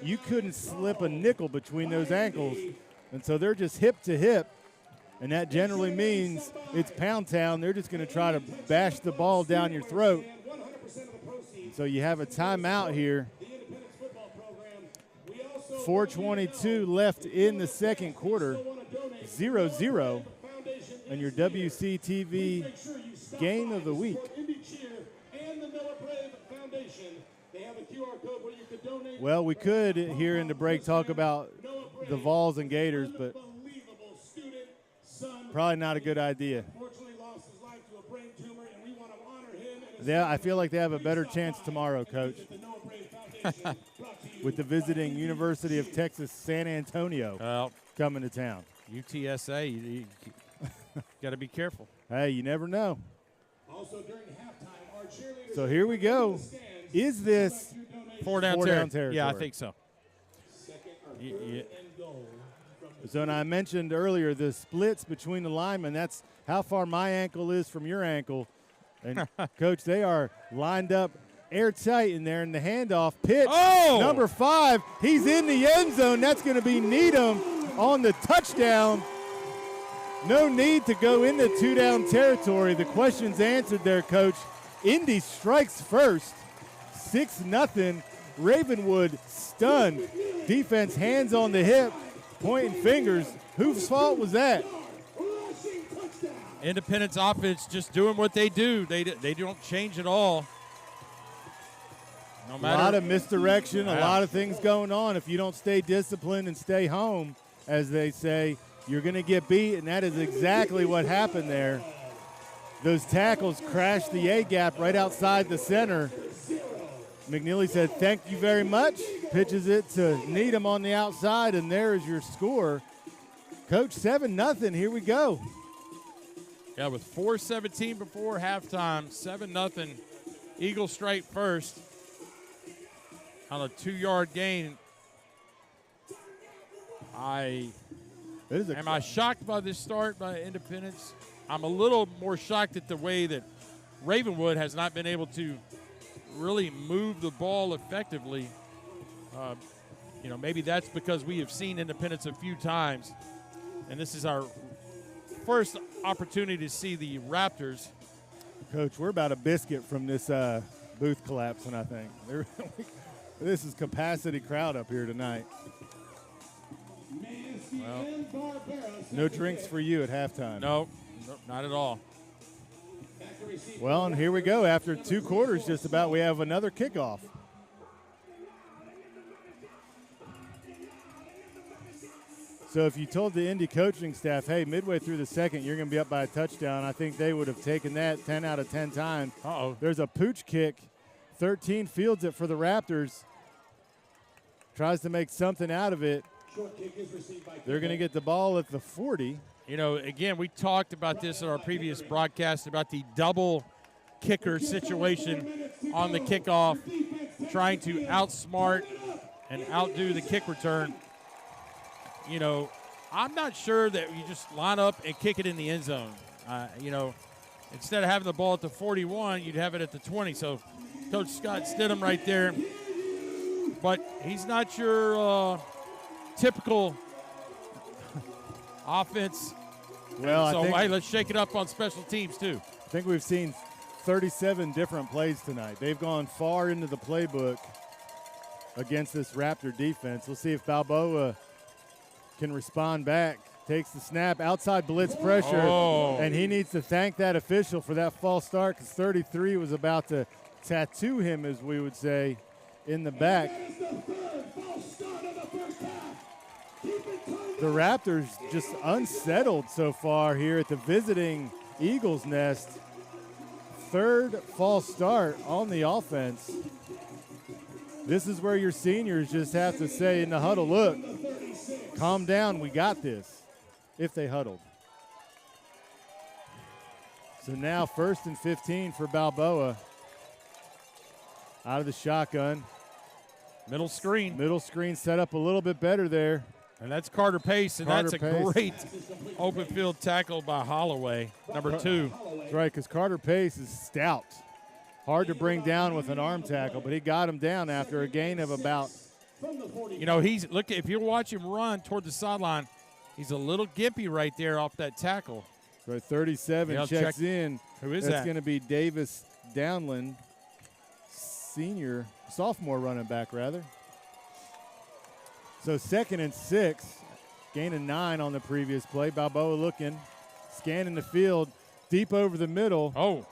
you couldn't slip a nickel between those ankles. And so they're just hip to hip. And that generally means it's pound town. They're just going to try to bash the ball down your throat. So you have a timeout here. 4:22 left in the second quarter. 0-0. And your WCTV game of the week. Well, we could here in the break talk about the Vols and Gators, but probably not a good idea. Yeah, I feel like they have a better chance tomorrow, Coach, with the visiting University of Texas San Antonio coming to town. UTSA, you got to be careful. Hey, you never know. So here we go. Is this four down territory? Yeah, I think so. So, and I mentioned earlier the splits between the linemen. That's how far my ankle is from your ankle. And, Coach, they are lined up airtight in there. And the handoff pitch, number 5, he's in the end zone. That's going to be Needham on the touchdown. No need to go into 2-down territory. The question's answered there, Coach. Indy strikes first, 6-0. Ravenwood stunned. Defense hands on the hip, pointing fingers. Whose fault was that? Independence offense just doing what they do. They don't change at all. No matter. A lot of misdirection, a lot of things going on. If you don't stay disciplined and stay home, as they say, you're going to get beat, and that is exactly what happened there. Those tackles crashed the A-gap right outside the center. McNeely said, thank you very much. Pitches it to Needham on the outside, and there is your score. Coach, 7-0. Here we go. Yeah, with 4:17 before halftime, 7-0. Eagles straight first on a 2-yard gain. Am I shocked by this start by Independence? I'm a little more shocked at the way that Ravenwood has not been able to really move the ball effectively. Maybe that's because we have seen Independence a few times, and this is our first opportunity to see the Raptors. Coach, we're about a biscuit from this booth collapsing, I think. This is capacity crowd up here tonight. Well, no drinks for you at halftime. No, not at all. Well, and here we go. After 2 quarters just about, we have another kickoff. So if you told the Indy coaching staff, hey, midway through the second, you're going to be up by a touchdown, I think they would have taken that 10 out of 10 times. Uh-oh. There's a pooch kick. 13 fields it for the Raptors. Tries to make something out of it. They're going to get the ball at the 40. Again, we talked about this in our previous broadcast about the double kicker situation on the kickoff, trying to outsmart and outdo the kick return. I'm not sure that you just line up and kick it in the end zone. Instead of having the ball at the 41, you'd have it at the 20. So Coach Scott Stidham right there. But he's not your typical offense. Well, hey, let's shake it up on special teams, too. I think we've seen 37 different plays tonight. They've gone far into the playbook against this Raptor defense. We'll see if Balboa can respond back. Takes the snap, outside blitz pressure, and he needs to thank that official for that false start because 33 was about to tattoo him, as we would say, in the back. The Raptors just unsettled so far here at the visiting Eagles nest. 3rd false start on the offense. This is where your seniors just have to say in the huddle, look, calm down, we got this, if they huddled. So now 1st and 15 for Balboa. Out of the shotgun. Middle screen. Middle screen set up a little bit better there. And that's Carter Pace, and that's a great open field tackle by Holloway, number 2. That's right, because Carter Pace is stout. Hard to bring down with an arm tackle, but he got him down after a gain of about. If you watch him run toward the sideline, he's a little gimpy right there off that tackle. Right, 37 checks in. Who is that? That's going to be Davis Downland, sophomore running back, rather. So 2nd and 6, gain of 9 on the previous play. Balboa looking, scanning the field, deep over the middle.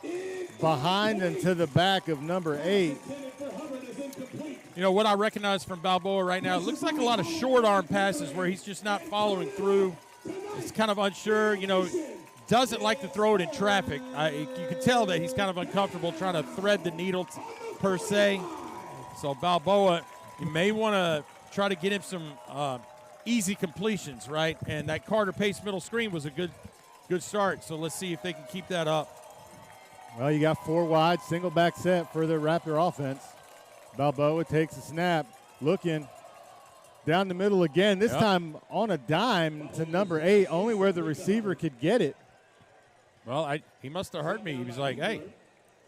Behind and to the back of number 8. What I recognize from Balboa right now, it looks like a lot of short arm passes where he's just not following through. It's kind of unsure, doesn't like to throw it in traffic. You can tell that he's kind of uncomfortable trying to thread the needle per se. So Balboa, you may want to try to get him some easy completions, right? And that Carter Pace middle screen was a good start. So let's see if they can keep that up. Well, you got 4 wide, single back set for the Raptor offense. Balboa takes a snap, looking down the middle again, this time on a dime to number 8, only where the receiver could get it. Well, he must have heard me. He was like, hey,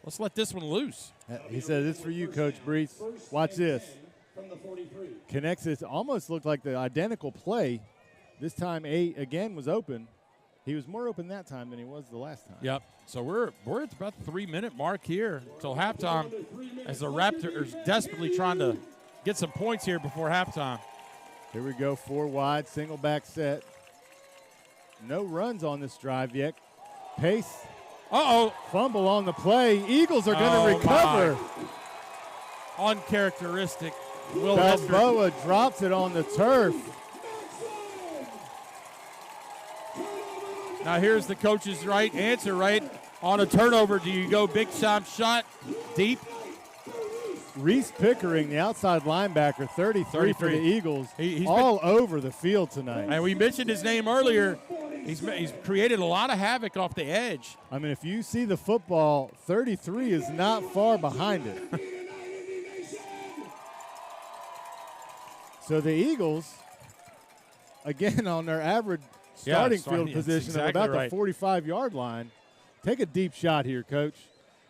let's let this one loose. He said, this is for you, Coach Breece. Watch this. Connects it. Almost looked like the identical play. This time 8 again was open. He was more open that time than he was the last time. Yep. So we're at about the 3-minute mark here until halftime as the Raptors desperately trying to get some points here before halftime. Here we go, 4 wide, single back set. No runs on this drive yet. Pace. Fumble on the play. Eagles are going to recover. Uncharacteristic. Balboa drops it on the turf. Now here's the coach's answer, right? On a turnover, do you go big time shot deep? Reese Pickering, the outside linebacker, 33 for the Eagles, he's all over the field tonight. And we mentioned his name earlier. He's created a lot of havoc off the edge. I mean, if you see the football, 33 is not far behind it. So the Eagles, again, on their average starting field position of about the 45-yard line. Take a deep shot here, Coach.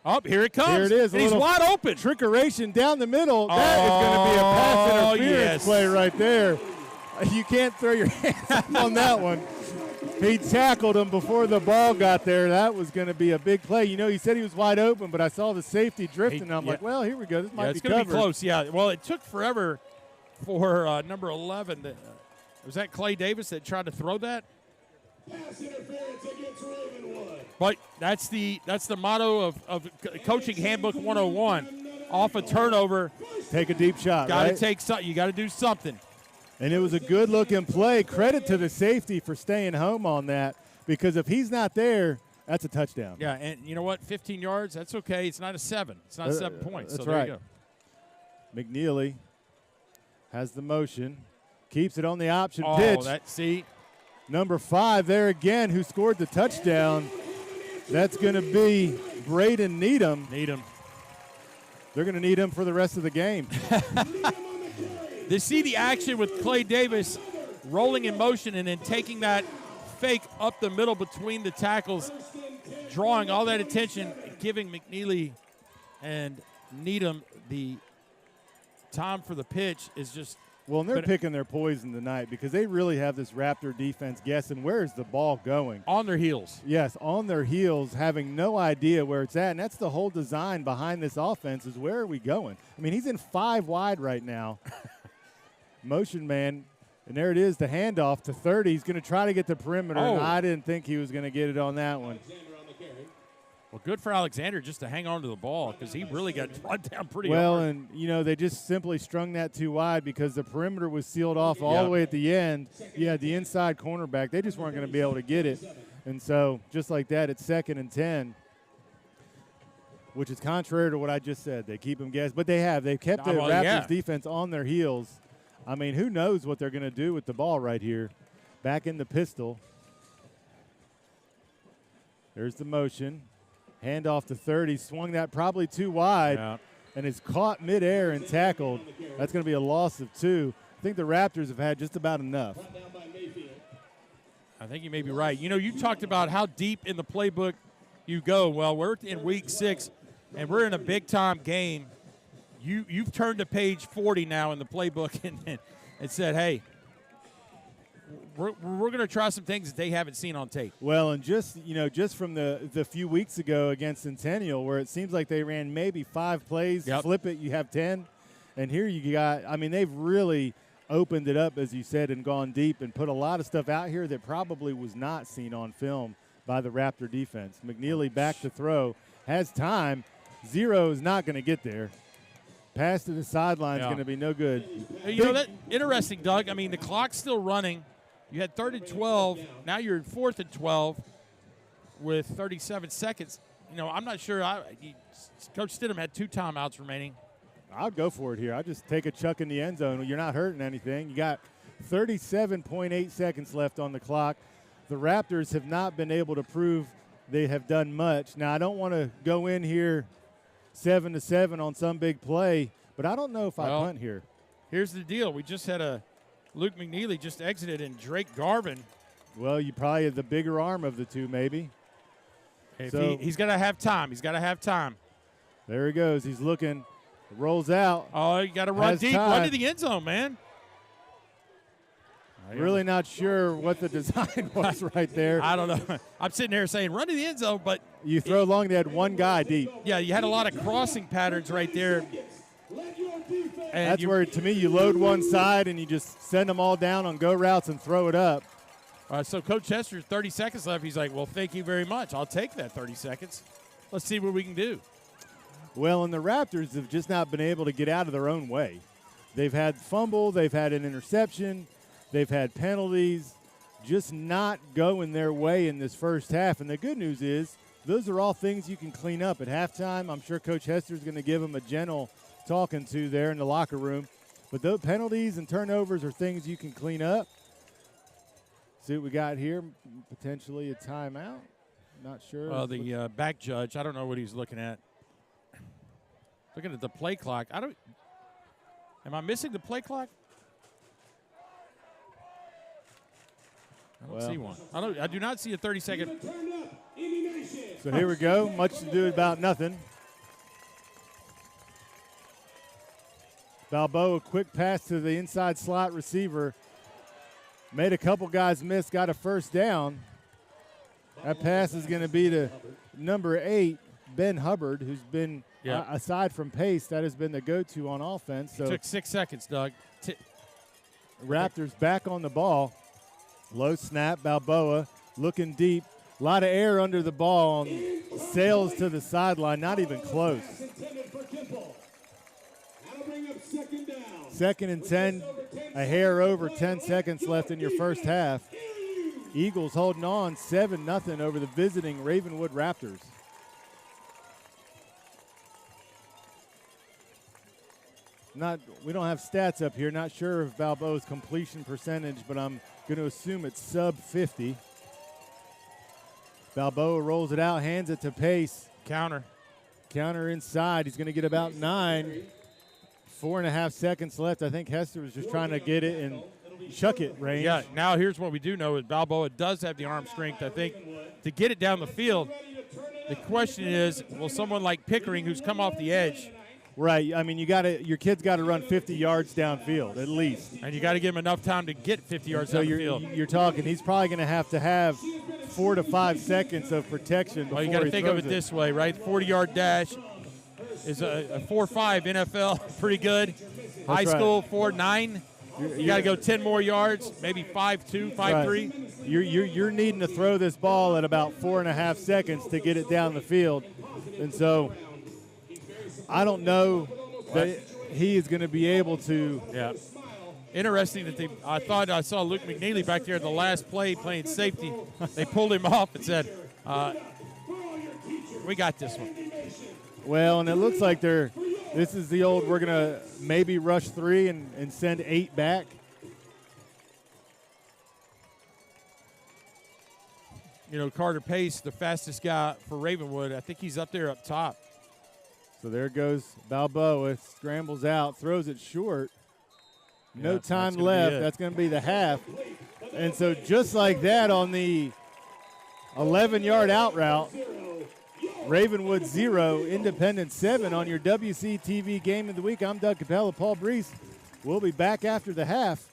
Oh, here it comes. Here it is. And he's wide open. Trickeration down the middle. That is going to be a pass interference play right there. You can't throw your hands up on that one. He tackled him before the ball got there. That was going to be a big play. You know, he said he was wide open, but I saw the safety drifting. And I'm like, well, here we go. This might be covered. It's going to be close, yeah. Well, it took forever for number 11. Was that Clay Davis that tried to throw that? Pass interference against Ravenwood. But that's the motto of Coaching Handbook 101. Off a turnover, take a deep shot. Got to take something. You got to do something. And it was a good-looking play. Credit to the safety for staying home on that, because if he's not there, that's a touchdown. Yeah, and you know what? 15 yards, that's okay. It's not a 7. It's not 7 points. That's so there right. you go. McNeely has the motion, keeps it on the option pitch. See? Number 5 there again, who scored the touchdown. That's going to be Braden Needham. They're going to need him for the rest of the game. To see the action with Clay Davis rolling in motion and then taking that fake up the middle between the tackles, drawing all that attention, giving McNeely and Needham the time for the pitch is just. Well, and they're picking their poison tonight because they really have this Raptor defense guessing where is the ball going. On their heels. Yes, on their heels, having no idea where it's at. And that's the whole design behind this offense is where are we going? I mean, he's in 5 wide right now. Motion man, and there it is, the handoff to 30. He's going to try to get the perimeter, and I didn't think he was going to get it on that one. Well, good for Alexander just to hang on to the ball because he really got brought down pretty well. hard. And, you know, they just simply strung that too wide because the perimeter was sealed off all the way at the end. Yeah, the inside cornerback, they just weren't going to be able to get it. And so just like that, it's 2nd and 10, which is contrary to what I just said. They keep them guessing. But they've kept the Raptors defense on their heels. I mean, who knows what they're going to do with the ball right here. Back in the pistol. There's the motion. Handoff to 30. Swung that probably too wide and is caught midair and tackled. That's going to be a loss of 2. I think the Raptors have had just about enough. I think you may be right. You know, you talked about how deep in the playbook you go. Well, we're in week 6, and we're in a big-time game. You've turned to page 40 now in the playbook and said, hey, we're going to try some things that they haven't seen on tape. Well, and just from the few weeks ago against Centennial where it seems like they ran maybe 5 plays, flip it, you have 10. And here you got, I mean, they've really opened it up, as you said, and gone deep and put a lot of stuff out here that probably was not seen on film by the Raptor defense. McNeely back to throw, has time. 0 is not going to get there. Pass to the sideline is going to be no good. You know, that interesting, Doug. I mean, the clock's still running. You had 3rd and 12. Now you're in 4th and 12 with 37 seconds. You know, I'm not sure. Coach Stidham had 2 timeouts remaining. I'll go for it here. I'll just take a chuck in the end zone. You're not hurting anything. You got 37.8 seconds left on the clock. The Raptors have not been able to prove they have done much. Now, I don't want to go in here 7-7 on some big play, but I don't know if I punt here. Here's the deal. We just had Luke McNeely just exited, and Drake Garvin. Well, you probably have the bigger arm of the 2, maybe. He's got to have time. He's got to have time. There he goes. He's looking. Rolls out. Oh, you got to run deep. Run to the end zone, man. Really not sure what the design was right there. I don't know. I'm sitting there saying run to the end zone, but you throw long. They had 1 guy deep. Yeah, you had a lot of crossing patterns right there. And that's where, to me, you load one side and you just send them all down on go routes and throw it up. So Coach Hester's 30 seconds left. He's like, well, thank you very much. I'll take that 30 seconds. Let's see what we can do. Well, and the Raptors have just not been able to get out of their own way. They've had fumble. They've had an interception. They've had penalties, just not going their way in this first half. And the good news is those are all things you can clean up at halftime. I'm sure Coach Hester's going to give them a gentle talking to there in the locker room. But those penalties and turnovers are things you can clean up. See what we got here. Potentially a timeout. Not sure. Well, the back judge, I don't know what he's looking at. Looking at the play clock. Am I missing the play clock? I don't see one. I do not see a 30-second. So here we go. Much to do about nothing. Balboa, quick pass to the inside slot receiver. Made a couple guys miss, got a first down. That pass is going to be to number 8, Ben Hubbard, who's been, aside from pace, that has been the go-to on offense. So it took 6 seconds, Doug. Raptors back on the ball. Low snap, Balboa looking deep. A lot of air under the ball. Sails to the sideline, not even close. Second and 10, a hair over, 10 seconds left in your first half. Eagles holding on 7-0 over the visiting Ravenwood Raptors. We don't have stats up here. Not sure of Balboa's completion percentage, but I'm going to assume it's sub 50. Balboa rolls it out, hands it to Pace. Counter inside. He's going to get about 9. 4.5 seconds left. I think Hester was just trying to get it and chuck it range. Yeah, now here's what we do know is Balboa does have the arm strength, I think, to get it down the field. The question is, will someone like Pickering, who's come off the edge. Right. I mean, your kid's got to run 50 yards downfield at least. And you got to give him enough time to get 50 yards downfield. You're talking, he's probably going to have 4 to 5 seconds of protection before well, you got to think of it it this way, right? 40-yard dash is a 4.5 NFL, pretty good. High school, 4.9. You got to go 10 more yards, maybe 5.2, 5.3. Right. You're needing to throw this ball at about 4.5 seconds to get it down the field. And so I don't know that he is going to be able to. Yeah. Interesting that I thought I saw Luke McNeely back there in the last play playing safety. They pulled him off and said, we got this one. Well, and it looks like this is the old, we're going to maybe rush 3 and send 8 back. You know, Carter Pace, the fastest guy for Ravenwood, I think he's up there up top. So there goes Balboa, scrambles out, throws it short. No time left. That's going to be the half. And so just like that on the 11-yard out route, Ravenwood 0, Independence 7 on your WCTV Game of the Week. I'm Doug Capella, Paul Breece. We'll be back after the half.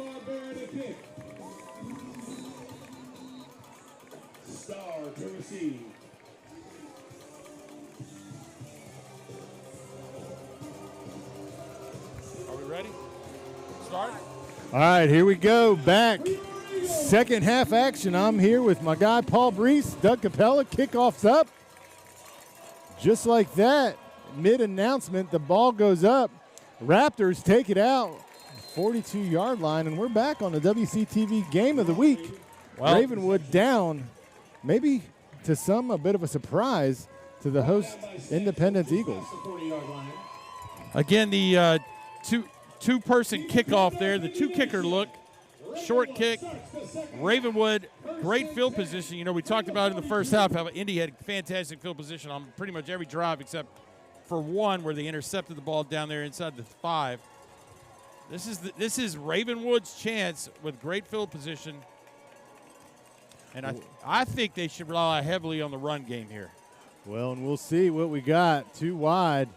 far bearing the kick. Star to receive. Are we ready? Start. All right, here we go. Back. Second half action. I'm here with my guy, Paul Breece. Doug Capella. Kickoff's up. Just like that, mid-announcement, the ball goes up. Raptors take it out, 42-yard line, and we're back on the WCTV Game of the Week. Well, Ravenwood down, maybe to some a bit of a surprise to the host Independence Eagles. again, the two-person kickoff there, the two-kicker look, short kick. Ravenwood, great field position. You know, we talked about in the first half how Indy had fantastic field position on pretty much every drive except for one where they intercepted the ball down there inside the 5. This is Ravenwood's chance with great field position, and I think they should rely heavily on the run game here. Well, and we'll see what we got. 2 wide,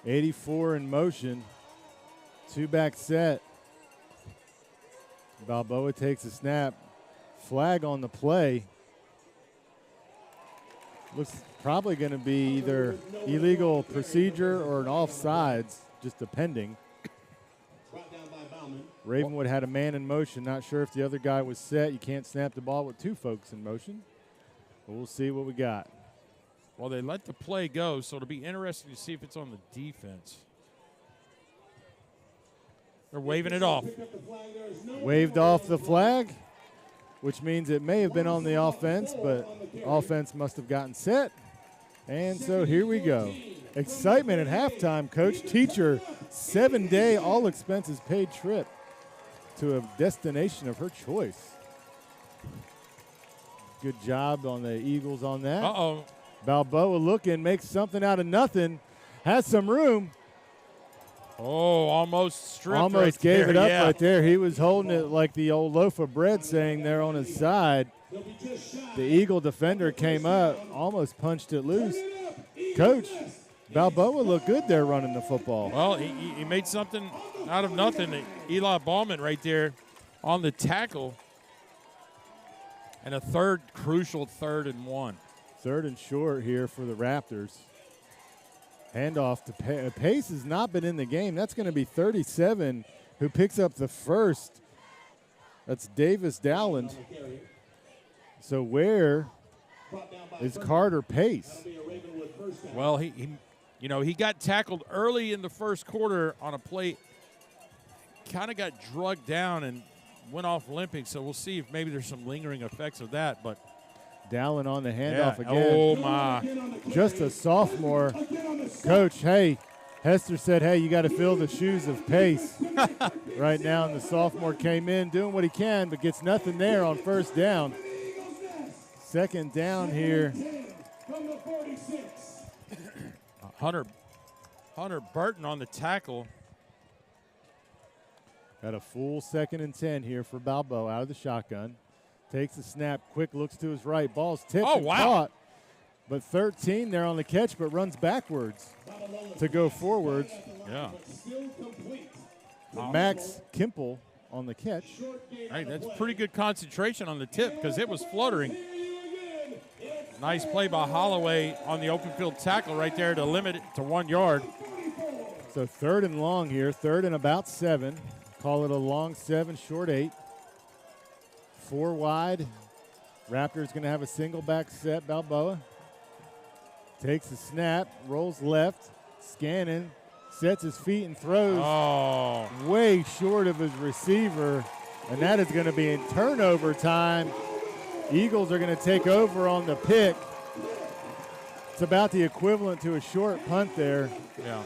84 in motion, 2-back set. Balboa takes a snap. Flag on the play. Looks probably going to be either illegal procedure or an offsides, just depending. Ravenwood had a man in motion. Not sure if the other guy was set. You can't snap the ball with 2 folks in motion. But we'll see what we got. Well, they let the play go, so it'll be interesting to see if it's on the defense. They're waving it off. Waved off the flag, which means it may have been on the offense, but offense must have gotten set. And so here we go. Excitement at halftime, Coach. Teacher, 7-day all-expenses-paid trip to a destination of her choice. Good job on the Eagles on that. Uh-oh. Balboa looking, makes something out of nothing, has some room. Oh, almost stripped. Almost gave it up right there. He was holding it like the old loaf of bread saying there on his side. The Eagle defender came up, almost punched it loose. Coach, Balboa looked good there running the football. Well, he made something out of nothing. Eli Ballman right there on the tackle. And a crucial 3rd and 1. 3rd and short here for the Raptors. Handoff to Pace has not been in the game. That's going to be 37 who picks up the first. That's Davis Dowland. So where is Carter Pace? Well, he got tackled early in the first quarter on a play. Kind of got drugged down and went off limping. So we'll see if maybe there's some lingering effects of that. But Dowland on the handoff again. Oh, my. Just a sophomore. Coach, hey, Hester said, hey, you got to fill the shoes of Pace right now. And the sophomore came in doing what he can, but gets nothing there on first down. 2nd down here. Hunter Burton on the tackle. Got a full 2nd and 10 here for Balboa out of the shotgun. Takes the snap, quick looks to his right. Ball's tipped and caught. But 13 there on the catch, but runs backwards to go forwards. Yeah. Max Kimple on the catch. Hey, that's pretty good concentration on the tip because it was fluttering. Nice play by Holloway on the open field tackle right there to limit it to 1 yard. So 3rd and long here, 3rd and about 7. Call it a long 7, short 8. 4 wide. Raptors going to have a single back set. Balboa takes the snap, rolls left, scanning, sets his feet and throws way short of his receiver, and that is going to be in turnover time. Eagles are going to take over on the pick. It's about the equivalent to a short punt there. Yeah.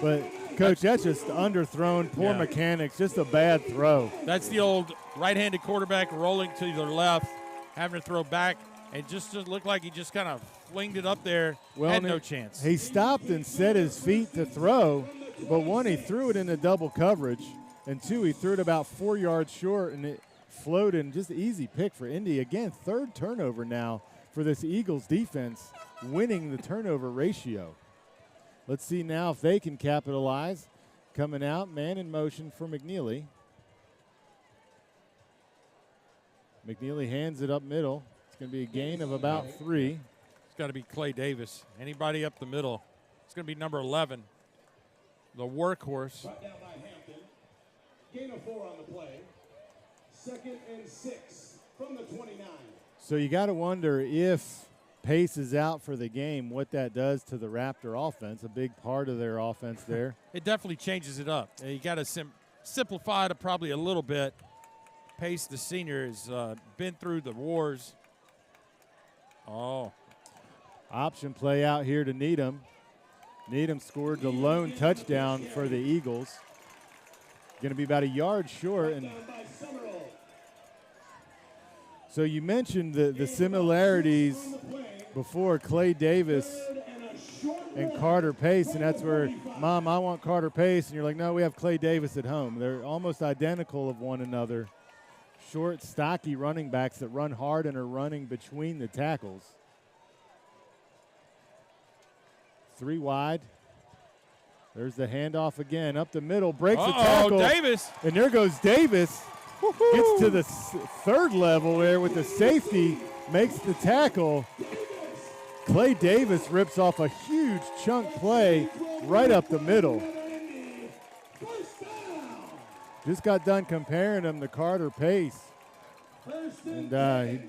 But, Coach, that's just underthrown, poor mechanics, just a bad throw. That's the old right-handed quarterback rolling to the left, having to throw back, and just looked like he just kind of flinged it up there. Well, had no chance. He stopped and set his feet to throw, but 1, he threw it into double coverage, and 2, he threw it about 4 yards short, and it floated, and just easy pick for Indy. Again, 3rd turnover now for this Eagles defense, winning the turnover ratio. Let's see now if they can capitalize. Coming out, man in motion for McNeely. McNeely hands it up middle. It's going to be a gain of about 3. It's got to be Clay Davis. Anybody up the middle. It's going to be number 11, the workhorse. Brought down by Hampton. Gain of 4 on the play. 2nd and 6 from the 29. So you got to wonder if Pace is out for the game, what that does to the Raptor offense, a big part of their offense there. It definitely changes it up. You got to simplify it probably a little bit. Pace, the senior, has been through the wars. Oh. Option play out here to Needham. Needham scored the lone touchdown for the Eagles. Going to be about a yard short. And so you mentioned the similarities before, Clay Davis and Carter Pace, and that's where, Mom, I want Carter Pace, and you're like, no, we have Clay Davis at home. They're almost identical of one another. Short, stocky running backs that run hard and are running between the tackles. 3 wide. There's the handoff again. Up the middle, breaks the tackle. Davis. And there goes Davis. Woo-hoo. Gets to the 3rd level there with the safety, makes the tackle. Clay Davis rips off a huge chunk play right up the middle. Just got done comparing him to Carter Pace. And he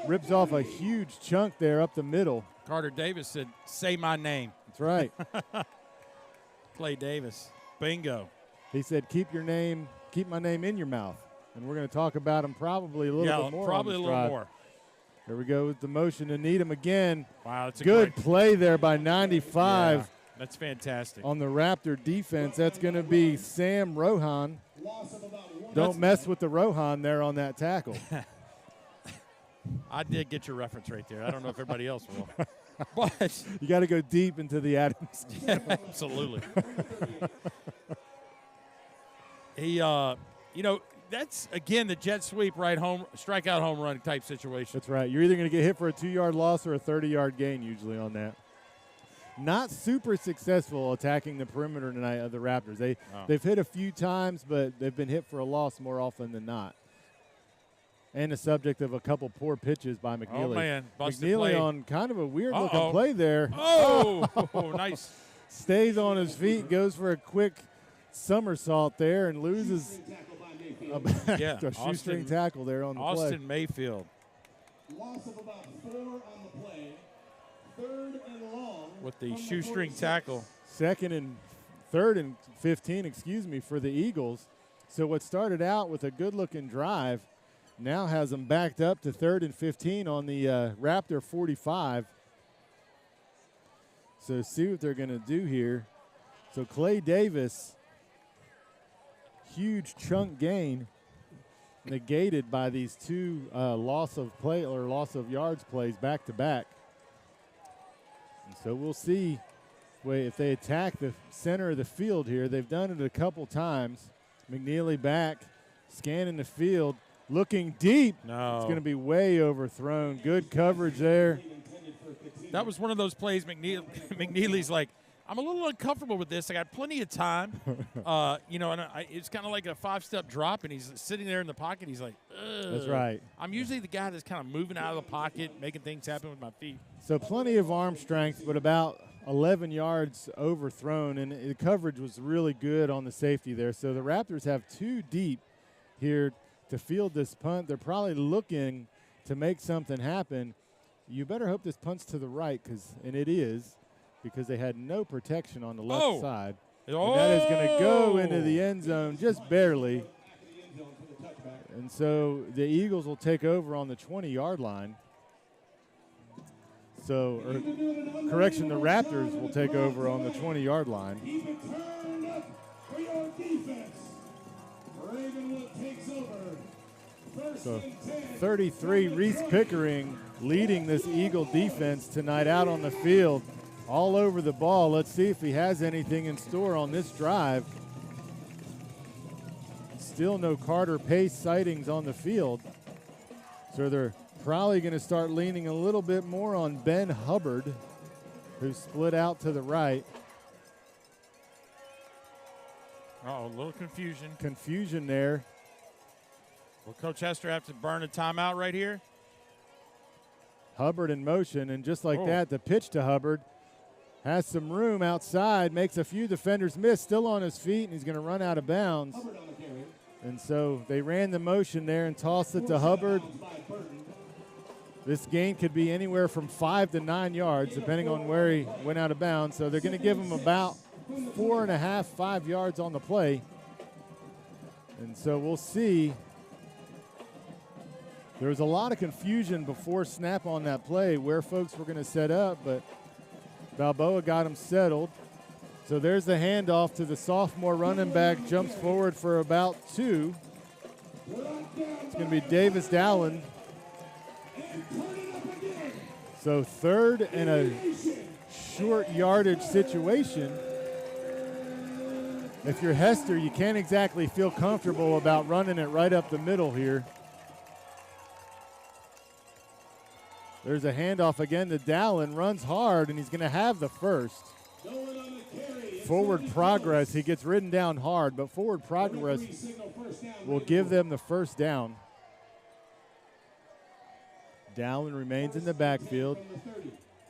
rips off a huge chunk there up the middle. Carter Davis said, say my name. That's right. Clay Davis. Bingo. He said, keep my name in your mouth. And we're going to talk about him probably a little bit more. Probably a little more. There we go with the motion to Needham again. Wow, that's a good play there by 95. Yeah, that's fantastic. On the Raptor defense, that's going to be Sam Rohan. Don't mess with the Rohan there on that tackle. I did get your reference right there. I don't know if everybody else will. But you got to go deep into the Adams. Yeah, absolutely. That's, again, the jet sweep right home, strikeout home run type situation. That's right. You're either going to get hit for a 2-yard loss or a 30-yard gain usually on that. Not super successful attacking the perimeter tonight of the Raptors. They've hit a few times, but they've been hit for a loss more often than not. And the subject of a couple poor pitches by McNeely. Oh, man. McNeely on kind of a weird-looking play there. Oh, nice. Stays on his feet, goes for a quick somersault there, and loses a shoestring tackle there on the play. Austin Mayfield. Loss of about 4 on the play. 3rd and long. With the shoestring tackle. 3rd and 15, for the Eagles. So what started out with a good-looking drive now has them backed up to 3rd and 15 on the Raptor 45. So see what they're going to do here. So Clay Davis, huge chunk gain, negated by these 2 loss of yards plays back to back. And so we'll see if they attack the center of the field here. They've done it a couple times. McNeely back, scanning the field, looking deep. No. It's going to be way overthrown. Good coverage there. That was one of those plays McNeely's like, I'm a little uncomfortable with this. I got plenty of time. It's kind of like a 5-step drop, and he's sitting there in the pocket. He's like, ugh. That's right. I'm usually the guy that's kind of moving out of the pocket, making things happen with my feet. So plenty of arm strength, but about 11 yards overthrown, and the coverage was really good on the safety there. So the Raptors have 2 deep here to field this punt. They're probably looking to make something happen. You better hope this punt's to the right, and it is, because they had no protection on the left side. Oh. And that is going to go into the end zone just barely. And so the Eagles will take over on the 20-yard line. So, the Raptors will take over on the 20-yard line. So 33, Reese Pickering leading this Eagle defense tonight out on the field, all over the ball. Let's see if he has anything in store on this drive. Still no Carter Pace sightings on the field. So they're probably going to start leaning a little bit more on Ben Hubbard, who split out to the right. A little confusion. Confusion there. Will Coach Hester have to burn a timeout right here? Hubbard in motion, and just like that, the pitch to Hubbard has some room outside, makes a few defenders miss, still on his feet, and he's going to run out of bounds. And so they ran the motion there and tossed it to Hubbard. This gain could be anywhere from 5 to 9 yards, depending on where he went out of bounds. So they're going to give him about 4.5, 5 yards on the play. And so we'll see. There was a lot of confusion before snap on that play where folks were going to set up, but Balboa got him settled. So there's the handoff to the sophomore running back, jumps forward for about 2. It's going to be Davis Dowland. So third and a short yardage situation. If you're Hester, you can't exactly feel comfortable about running it right up the middle here. There's a handoff again to Dowland, runs hard, and he's going to have the first. Forward progress, he gets ridden down hard, but forward progress will give them the first down. Dowland remains in the backfield.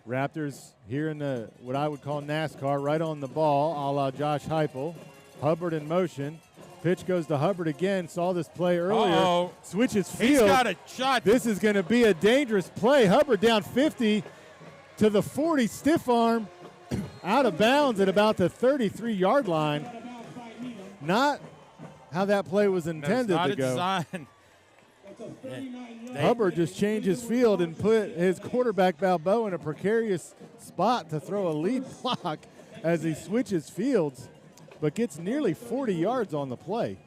Raptors here in the what I would call NASCAR, right on the ball, a la Josh Heupel. Hubbard in motion. Pitch goes to Hubbard again. Saw this play earlier. Switches field. He's got a shot. This is going to be a dangerous play. Hubbard down 50 to the 40. Stiff arm out of bounds at about the 33-yard line. Not how that play was intended to go. Design. Hubbard just changed his field and put his quarterback Balboa in a precarious spot to throw a lead block as he switches fields, but gets nearly 40 yards on the play.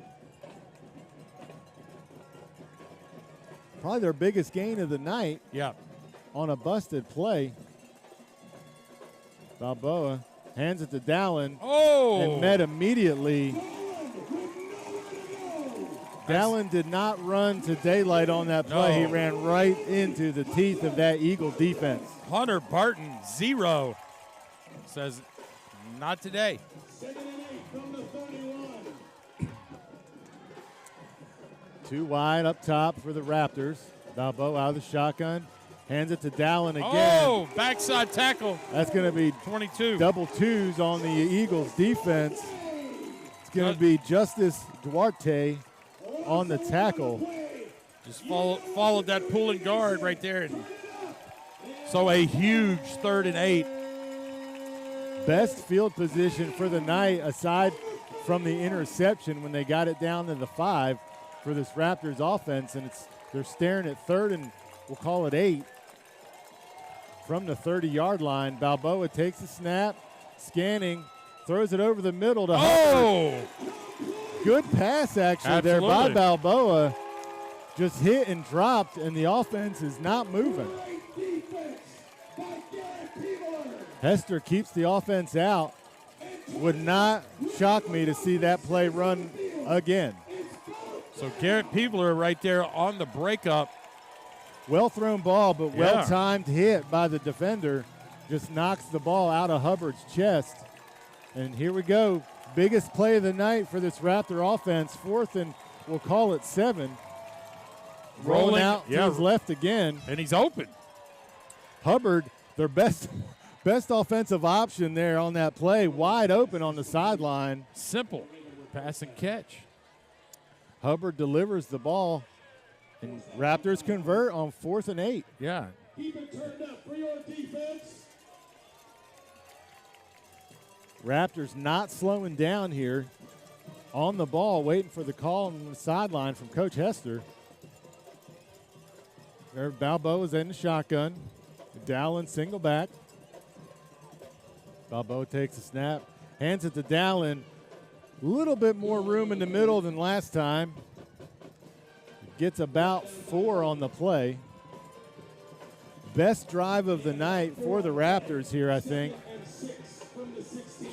Probably their biggest gain of the night. Yeah. On a busted play. Balboa hands it to Dowland. And met immediately. Dowland did not run to daylight on that play. No. He ran right into the teeth of that Eagle defense. Hunter Barton, 0. Says, not today. 2nd and 8 from the 31. 2 wide up top for the Raptors. Balboa out of the shotgun. Hands it to Dowland again. Oh, backside tackle. That's going to be 22. Double twos on the Eagles defense. It's going to be Justice Duarte on the tackle. Just followed that pulling guard right there. So a huge 3rd and 8. Best field position for the night aside from the interception when they got it down to the 5 for this Raptors offense, and they're staring at 3rd and we'll call it 8 from the 30-yard line. Balboa takes the snap, scanning, throws it over the middle to Hubbard. Good pass actually there by Balboa. Just hit and dropped, and the offense is not moving. Hester keeps the offense out. Would not shock me to see that play run again. So Garrett Peebler right there on the breakup. Well thrown ball, but well-timed hit by the defender. Just knocks the ball out of Hubbard's chest. And here we go. Biggest play of the night for this Raptor offense. 4th and we'll call it 7. Rolling out to his left again. And he's open. Hubbard, their best offensive option there on that play, wide open on the sideline. Simple pass and catch. Hubbard delivers the ball, and Raptors convert on 4th and 8. Yeah. Keep it turned up for your defense. Raptors not slowing down here. On the ball, waiting for the call on the sideline from Coach Hester. There, Balboa's in the shotgun. Dowland single back. Balboa takes a snap, hands it to Dowland. A little bit more room in the middle than last time. Gets about 4 on the play. Best drive of the night for the Raptors here, I think.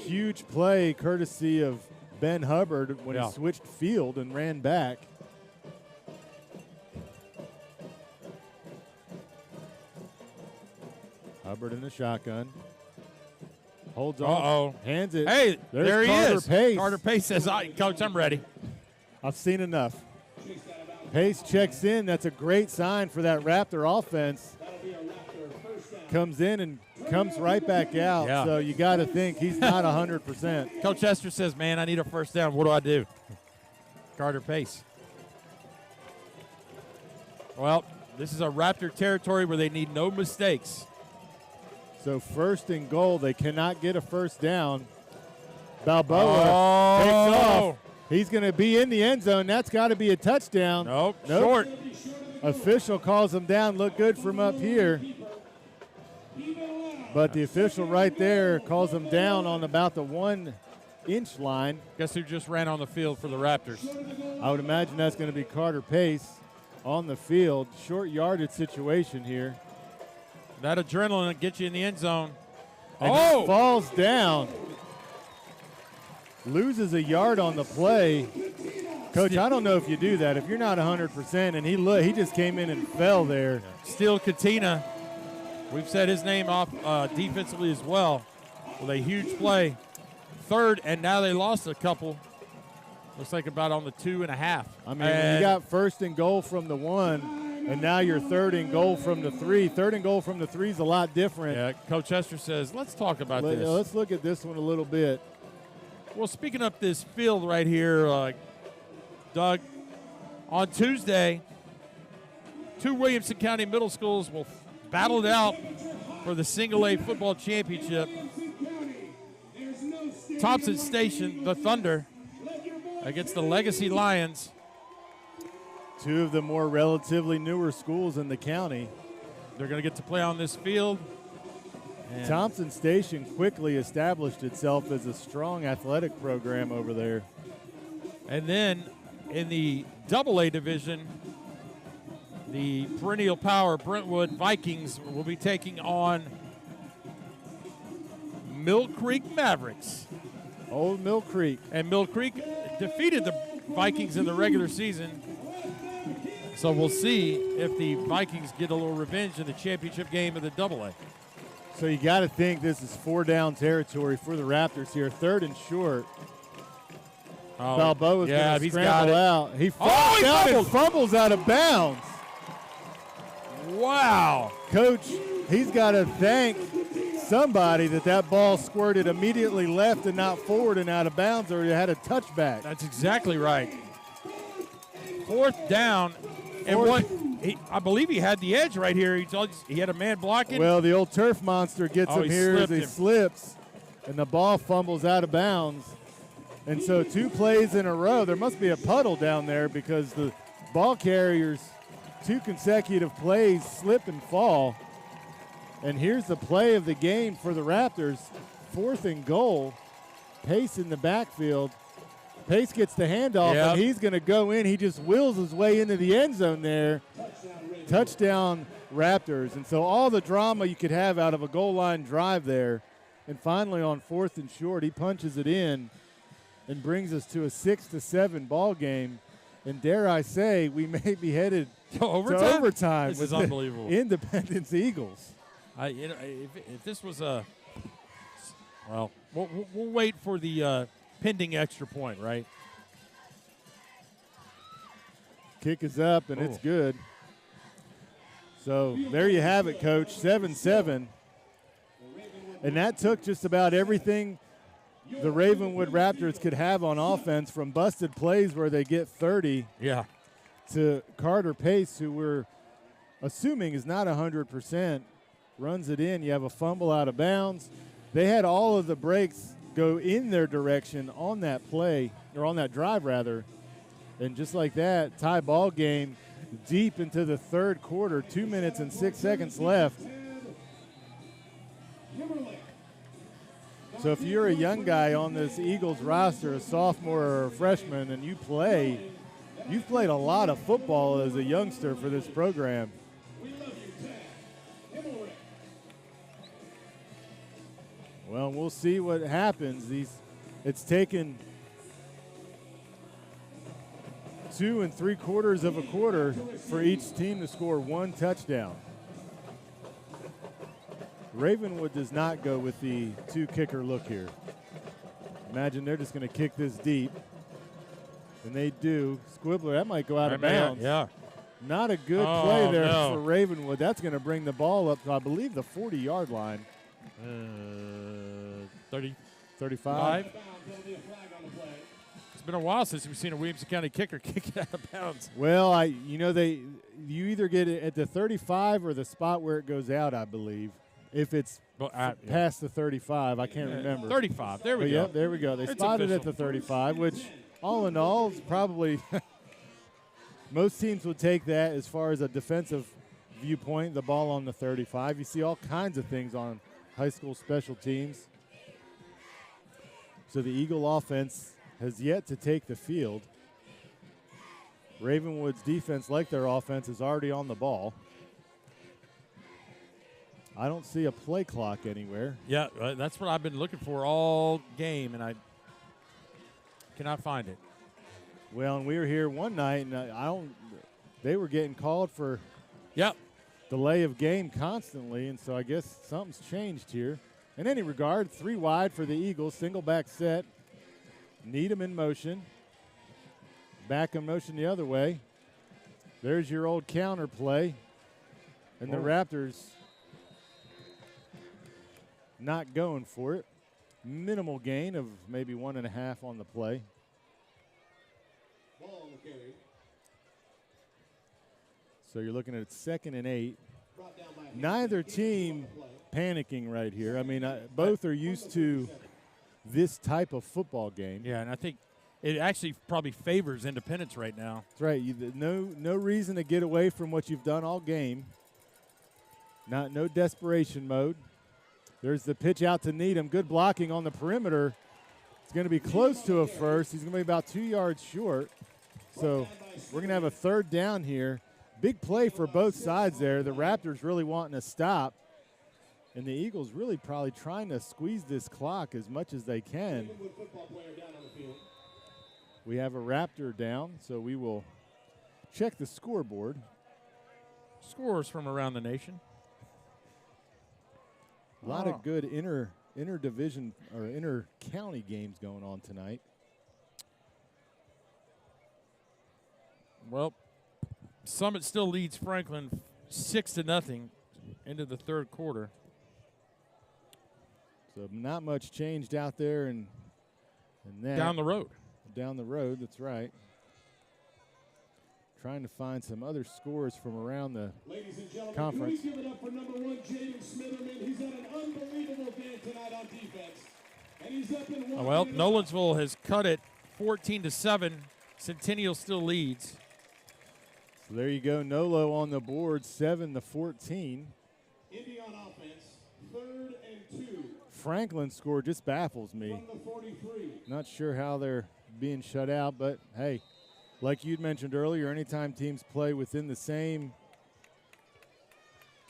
Huge play courtesy of Ben Hubbard when he switched field and ran back. Hubbard in the shotgun. Holds on. Hands it. Hey, there he is. Pace. Carter Pace says, Coach, I'm ready. I've seen enough. Pace checks in. That's a great sign for that Raptor offense. Comes in and comes right back out. Yeah. So you got to think he's not 100%. Coach Esther says, man, I need a first down. What do I do? Carter Pace. Well, this is a Raptor territory where they need no mistakes. So first and goal. They cannot get a first down. Balboa takes off. He's going to be in the end zone. That's got to be a touchdown. Nope. Short. Official calls him down. Look good from up here. But the official right there calls him down on about the 1-inch line. Guess who just ran on the field for the Raptors? I would imagine that's going to be Carter Pace on the field. Short yardage situation here. That adrenaline gets you in the end zone. And he falls down. Loses a yard on the play. Coach, I don't know if you do that. If you're not 100%, and he just came in and fell there. Still Katina. We've said his name off defensively as well with a huge play. Third, and now they lost a couple. Looks like about on the 2.5. I mean, when you got first and goal from the 1, and now you're third and goal from the 3. Third and goal from the 3 is a lot different. Yeah, Coach Esther says, let's talk about this. Let's look at this one a little bit. Well, speaking of this field right here, Doug, on Tuesday, 2 Williamson County middle schools will battle it out for the single-A football championship. Thompson Station, the Thunder, against the Legacy Lions. 2 of the more relatively newer schools in the county. They're going to get to play on this field. And Thompson Station quickly established itself as a strong athletic program over there. And then in the AA division, the perennial power Brentwood Vikings will be taking on Mill Creek Mavericks. Old Mill Creek. And Mill Creek defeated the Vikings in the regular season. So we'll see if the Vikings get a little revenge in the championship game of the AA. So you got to think this is 4-down territory for the Raptors here. Third and short. Balboa's going to scramble out. He falls down and fumbles out of bounds. Wow. Coach, he's got to thank somebody that ball squirted immediately left and not forward and out of bounds, or he had a touchback. That's exactly right. 4th down. I believe he had the edge right here. He had a man blocking. Well, the old turf monster gets him here as he slips, and the ball fumbles out of bounds. And so 2 plays in a row. There must be a puddle down there because the ball carriers, 2 consecutive plays slip and fall. And here's the play of the game for the Raptors. 4th and goal. Pace in the backfield. Pace gets the handoff, and he's going to go in. He just wheels his way into the end zone there. Touchdown Raptors. And so all the drama you could have out of a goal line drive there. And finally on 4th and short, he punches it in and brings us to a 6-7 ball game. And dare I say, we may be headed to overtime This with is unbelievable. the Independence Eagles. If this was we'll wait for the pending extra point, right? Kick is up, and it's good. So there you have it, Coach, 7-7. And that took just about everything the Ravenwood Raptors could have on offense, from busted plays where they get 30 to Carter Pace, who we're assuming is not 100%, runs it in. You have a fumble out of bounds. They had all of the breaks go in their direction on that play, or on that drive rather. And just like that, tie ball game deep into the 3rd quarter, 2 minutes and 6 seconds left. So if you're a young guy on this Eagles roster, a sophomore or a freshman, and you've played a lot of football as a youngster for this program. Well, we'll see what happens. It's taken 2 3/4 of a quarter for each team to score 1 touchdown. Ravenwood does not go with the 2-kicker look here. Imagine they're just going to kick this deep. And they do. Squibbler, that might go out of bounds. Yeah. Not a good play there no. for Ravenwood. That's going to bring the ball up to, I believe, the 40-yard line. 30. 35. It's been a while since we've seen a Williamson County kicker kick it out of bounds. Well, you either get it at the 35 or the spot where it goes out, I believe. If it's past the 35, I can't remember. 35. There we go. Yep, there we go. They It's spotted official. at the 35, which all in all is probably most teams would take that as far as a defensive viewpoint, the ball on the 35. You see all kinds of things on high school special teams. So the Eagle offense has yet to take the field. Ravenwood's defense, like their offense, is already on the ball. I don't see a play clock anywhere. Yeah, that's what I've been looking for all game, and I cannot find it. Well, and we were here one night, and they were getting called for delay of game constantly, and so I guess something's changed here. In any regard, 3 wide for the Eagles, single back set. Needham in motion. Back in motion the other way. There's your old counter play. And the Raptors not going for it. Minimal gain of maybe 1.5 on the play. Ball on the carry. So you're looking at 2nd and 8. Brought down by Neither team panicking right here. I mean, both are used to this type of football game. Yeah, and I think it actually probably favors Independence right now. That's right. No reason to get away from what you've done all game. No desperation mode. There's the pitch out to Needham. Good blocking on the perimeter. It's going to be close to a first. He's going to be about 2 yards short. So we're going to have a 3rd down here. Big play for both sides there. The Raptors really wanting to stop. And the Eagles really probably trying to squeeze this clock as much as they can. We have a Raptor down, so we will check the scoreboard. Scores from around the nation. A lot of good inter-division or inter-county games going on tonight. Well, Summit still leads Franklin 6-0 into the 3rd quarter. So not much changed out there and that. Down the road. Down the road, that's right. Trying to find some other scores from around the Ladies and gentlemen, conference. Can we give it up for number 1, Jaden Smitherman? He's had an unbelievable game tonight on defense. And he's up in one. Well, Nolensville has cut it 14-7. Centennial still leads. So there you go. Nolo on the board, 7-14. Indy on offense, 3rd and 2. Franklin score just baffles me. From the 43. Not sure how they're being shut out, but hey, like you'd mentioned earlier, anytime teams play within the same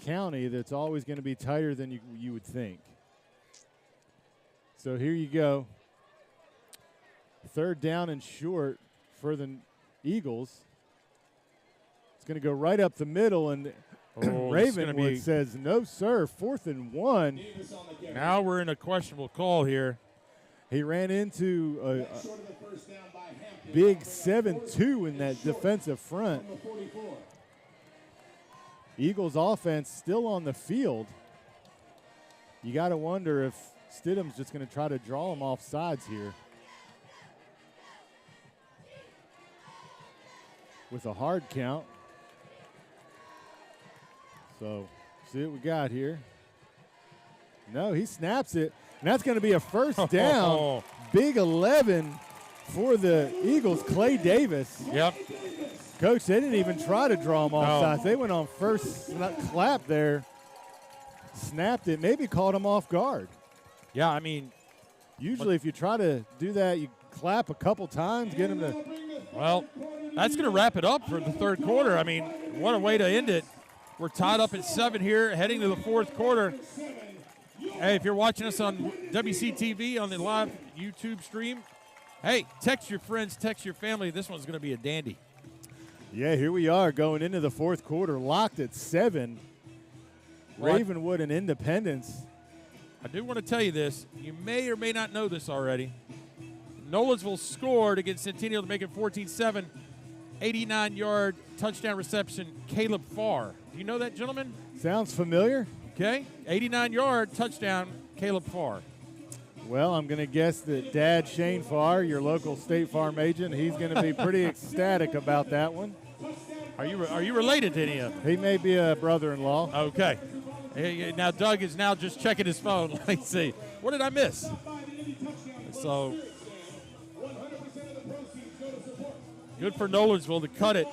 county, that's always going to be tighter than you would think. So here you go. 3rd down and short for the Eagles. It's going to go right up the middle, and Ravenwood says, no, sir, 4th and 1. Now we're in a questionable call here. He ran into a big 7-2 in that defensive front. Eagles offense still on the field. You got to wonder if Stidham's just going to try to draw him off sides here. With a hard count. So, see what we got here. No, he snaps it. And that's going to be a 1st down. Big 11 for the Eagles. Clay Davis. Yep. Coach, they didn't even try to draw him off sides. They went on first clap there. Snapped it. Maybe caught him off guard. Yeah, I mean. Usually if you try to do that, you clap a couple times, get him to. Well, that's going to wrap it up for the 3rd quarter. I mean, what a way to end it. We're tied up at 7 here, heading to the 4th quarter. Hey, if you're watching us on WCTV on the live YouTube stream, hey, text your friends, text your family. This one's going to be a dandy. Yeah, here we are going into the 4th quarter, locked at 7. Ravenwood and Independence. I do want to tell you this. You may or may not know this already. Nolensville scored against Centennial to make it 14-7. 89-yard touchdown reception, Caleb Farr. Do you know that gentleman? Sounds familiar. Okay, 89-yard touchdown, Caleb Farr. Well, I'm going to guess that Dad Shane Farr, your local State Farm agent, he's going to be pretty ecstatic about that one. Are you related to any of them? He may be a brother-in-law. Okay. Hey, now Doug is now just checking his phone. Let's see. What did I miss? So good for Nolensville to cut it.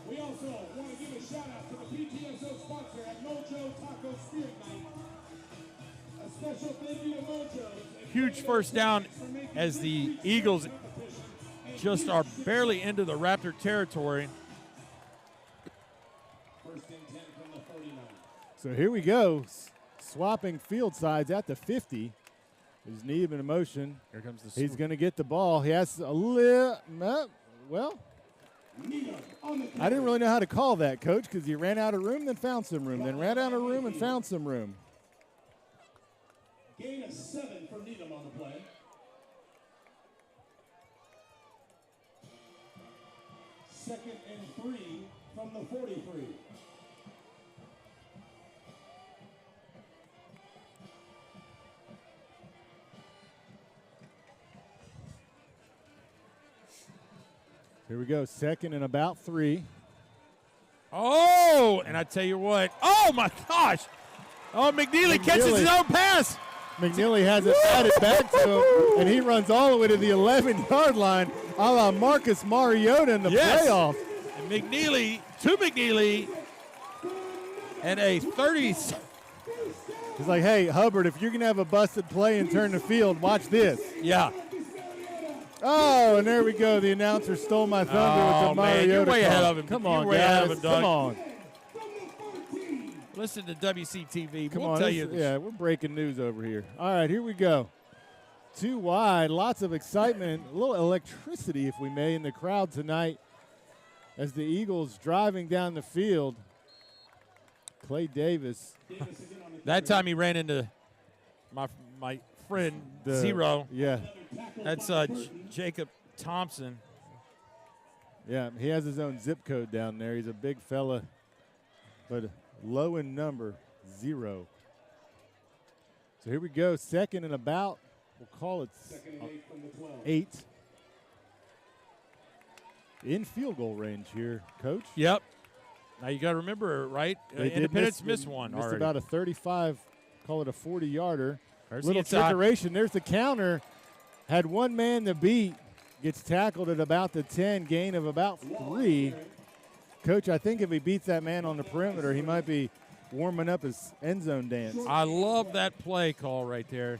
We also want to give a shout out to the PTSO sponsor at Mojo Taco Spirit Night. A special thank you to Mojo. Huge first down as the Eagles just are barely into the Raptor territory. First and 10 from the 49. So here we go, swapping field sides at the 50. His knee in motion. Here comes the He's going to get the ball. He has a little, well, I didn't really know how to call that, Coach, because he ran out of room, then found some room, then ran out of room and found some room. Gain of 7 for Needham on the play. Second and 3 from the 43. Here we go, second and about 3. Oh, and I tell you what. Oh, my gosh. Oh, McNeely catches his own pass. McNeely has it batted back to him, and he runs all the way to the 11-yard line, a la Marcus Mariota in the playoffs. And McNeely, and a 30. He's like, hey, Hubbard, if you're going to have a busted play and turn the field, watch this. Yeah. Oh, and there we go. The announcer stole my thunder with the Mariota. Man, you're way call. ahead of him. Come You're on, way guys. ahead of him, Doug. Come on. Listen to WCTV. Come we'll on. tell you. Yeah, we're breaking news over here. All right, here we go. 2 wide. Lots of excitement. A little electricity, if we may, in the crowd tonight as the Eagles driving down the field. Clay Davis. That time he ran into my friend Zero. Yeah. That's Jacob Thompson. Yeah, he has his own zip code down there. He's a big fella, but low in number, 0. So here we go, second and about, we'll call it 8. In field goal range here, Coach. Yep. Now you got to remember, right? Independence missed one missed already. about a 35, call it a 40-yarder. There's Little the inside. trickeration. There's the counter. Had one man to beat. Gets tackled at about the 10, gain of about 3. Coach, I think if he beats that man on the perimeter, he might be warming up his end zone dance. I love that play call right there.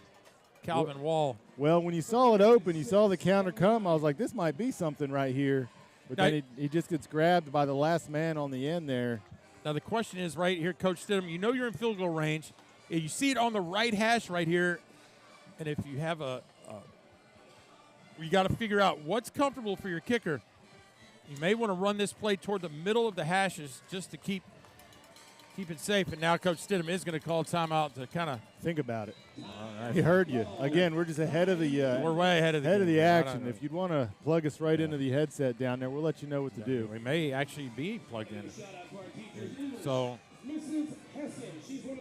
Calvin Wall. Well, when you saw it open, you saw the counter come, I was like, this might be something right here. But then he just gets grabbed by the last man on the end there. Now the question is right here, Coach Stidham, you know you're in field goal range. You see it on the right hash right here, and if you have you got to figure out what's comfortable for your kicker. You may want to run this play toward the middle of the hashes just to keep it safe. And now Coach Stidham is going to call timeout to kind of think about it. He heard you. Again, we're just ahead of the we're way ahead of the action. If you'd want to plug us right into the headset down there, we'll let you know what to do. We may actually be plugged in. So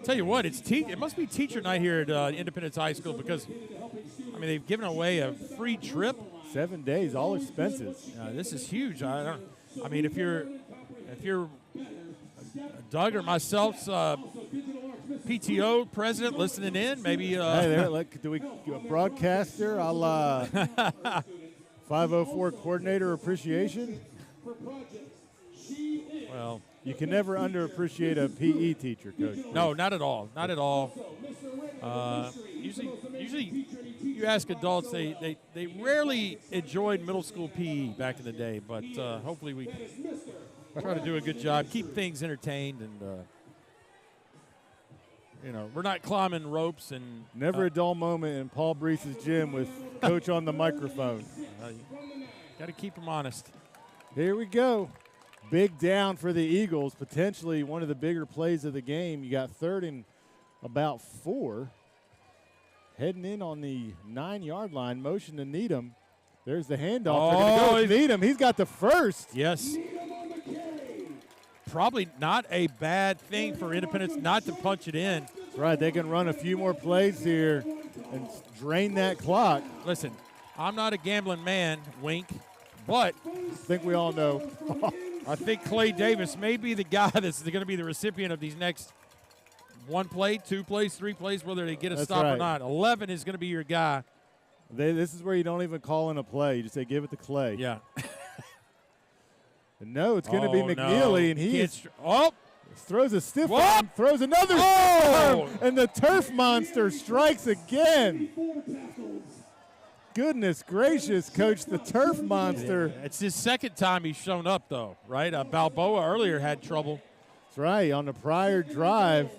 tell you what, it must be teacher night here at Independence High School because I mean they've given away a free trip. 7 days, all expenses. This is huge. I mean, if you're Doug or myself's PTO president listening in, maybe. Hey, there, do we a broadcaster a la 504 coordinator appreciation? Well, you can never underappreciate a PE teacher, Coach. No, not at all. Not at all. Usually, you ask adults, they rarely enjoyed middle school PE back in the day, but hopefully we try to do a good job, keep things entertained, and we're not climbing ropes and never a dull moment in Paul Breece's gym with Coach on the microphone. Got to keep them honest. Here we go. Big down for the Eagles, potentially one of the bigger plays of the game. You got third and about 4. heading in on the 9-yard line, motion to Needham. There's the handoff. Oh, They're going to go with Needham. He's got the first. Yes. Probably not a bad thing for Independence not to punch it in. That's right. They can run a few more plays here and drain that clock. Listen, I'm not a gambling man, wink, but I think we all know. I think Clay Davis may be the guy that's going to be the recipient of these next 1 play, 2 plays, 3 plays, whether they get a stop or not. 11 is going to be your guy. This is where you don't even call in a play. You just say, give it to Clay. Yeah. No, it's going to be McNeely, and he throws a stiff arm, throws another arm, and the turf monster strikes again. Goodness gracious, Coach, the turf monster. It's his second time he's shown up, though, right? Balboa earlier had trouble. That's right. On the prior drive,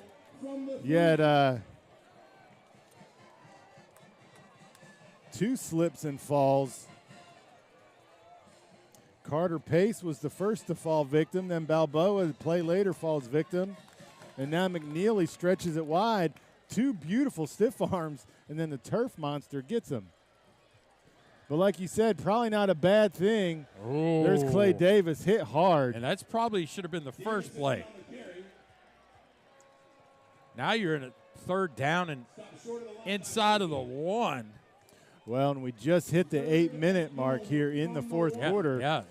you had 2 slips and falls. Carter Pace was the first to fall victim. Then Balboa, the play later, falls victim. And now McNeely stretches it wide. 2 beautiful stiff arms, and then the turf monster gets him. But like you said, probably not a bad thing. Ooh. There's Clay Davis, hit hard. And that's probably should have been the first play. Now you're in a 3rd down and inside of the 1. Well, and we just hit the 8-minute mark here in the 4th quarter. Yeah.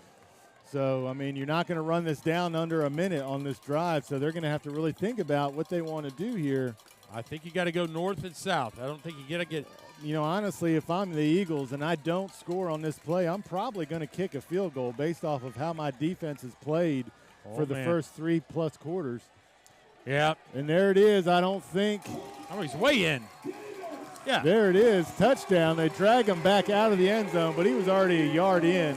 So, I mean, you're not going to run this down under a minute on this drive, so they're going to have to really think about what they want to do here. I think you got to go north and south. I don't think you got to get. You know, honestly, if I'm the Eagles and I don't score on this play, I'm probably going to kick a field goal based off of how my defense has played for the first 3+ quarters. Yeah. And there it is. I don't think. Oh, he's way in. Yeah. There it is. Touchdown. They drag him back out of the end zone, but he was already a yard in.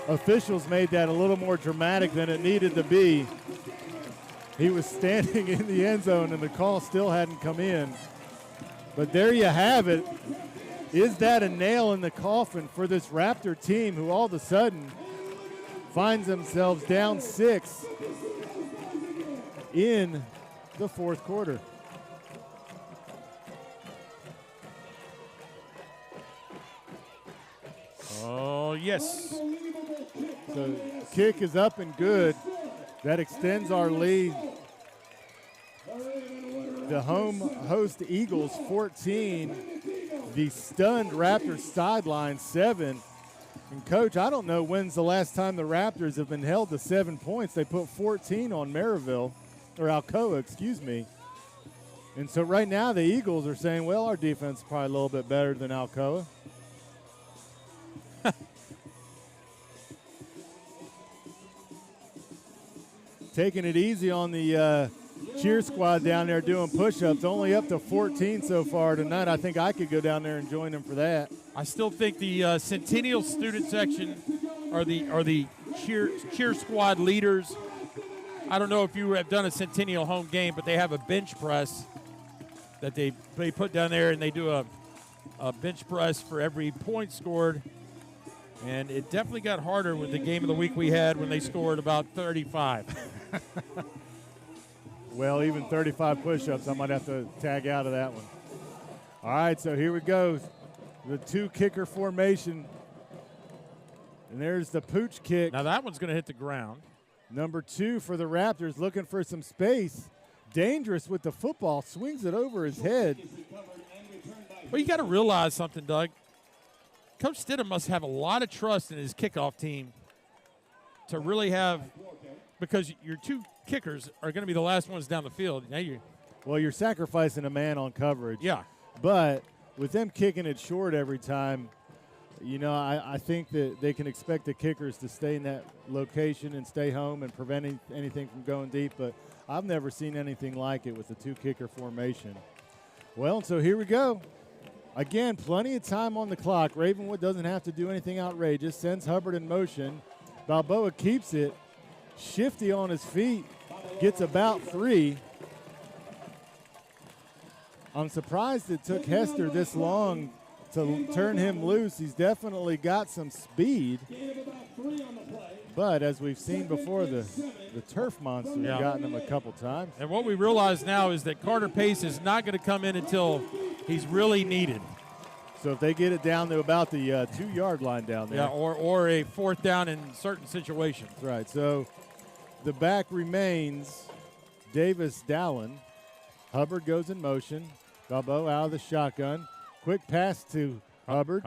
Officials made that a little more dramatic than it needed to be. He was standing in the end zone, and the call still hadn't come in. But there you have it. Is that a nail in the coffin for this Raptor team who all of a sudden finds themselves down 6 in the 4th quarter? Oh, yes. So kick is up and good. That extends our lead. The home host Eagles 14. The stunned Raptors sideline 7. And, Coach, I don't know when's the last time the Raptors have been held to 7 points. They put 14 on Maryville, or Alcoa, excuse me. And so right now the Eagles are saying, well, our defense is probably a little bit better than Alcoa. Taking it easy on the cheer squad down there doing push-ups. Only up to 14 so far tonight. I think I could go down there and join them for that. I still think the Centennial student section are the cheer squad leaders. I don't know if you have done a Centennial home game, but they have a bench press that they put down there, and they do a bench press for every point scored. And it definitely got harder with the game of the week we had when they scored about 35. Well, even 35 push-ups, I might have to tag out of that one. All right, so here we go. The 2-kicker formation. And there's the pooch kick. Now that one's going to hit the ground. Number 2 for the Raptors, looking for some space. Dangerous with the football, swings it over his head. Well, you got to realize something, Doug. Coach Stidham must have a lot of trust in his kickoff team to really have, because your 2 kickers are going to be the last ones down the field. Now you're sacrificing a man on coverage. Yeah. But with them kicking it short every time, you know, I think that they can expect the kickers to stay in that location and stay home and prevent anything from going deep. But I've never seen anything like it with the 2-kicker formation. Well, so here we go. Again, plenty of time on the clock. Ravenwood doesn't have to do anything outrageous. Sends Hubbard in motion. Balboa keeps it. Shifty on his feet. Gets about 3. I'm surprised it took Hester this long to turn him loose. He's definitely got some speed. But as we've seen before, the turf monster has gotten him a couple times. And what we realize now is that Carter Pace is not going to come in until he's really needed. So if they get it down to about the 2-yard line down there. Yeah, or a 4th down in certain situations. That's right. So the back remains Davis Dallin. Hubbard goes in motion. Balboa out of the shotgun. Quick pass to Hubbard.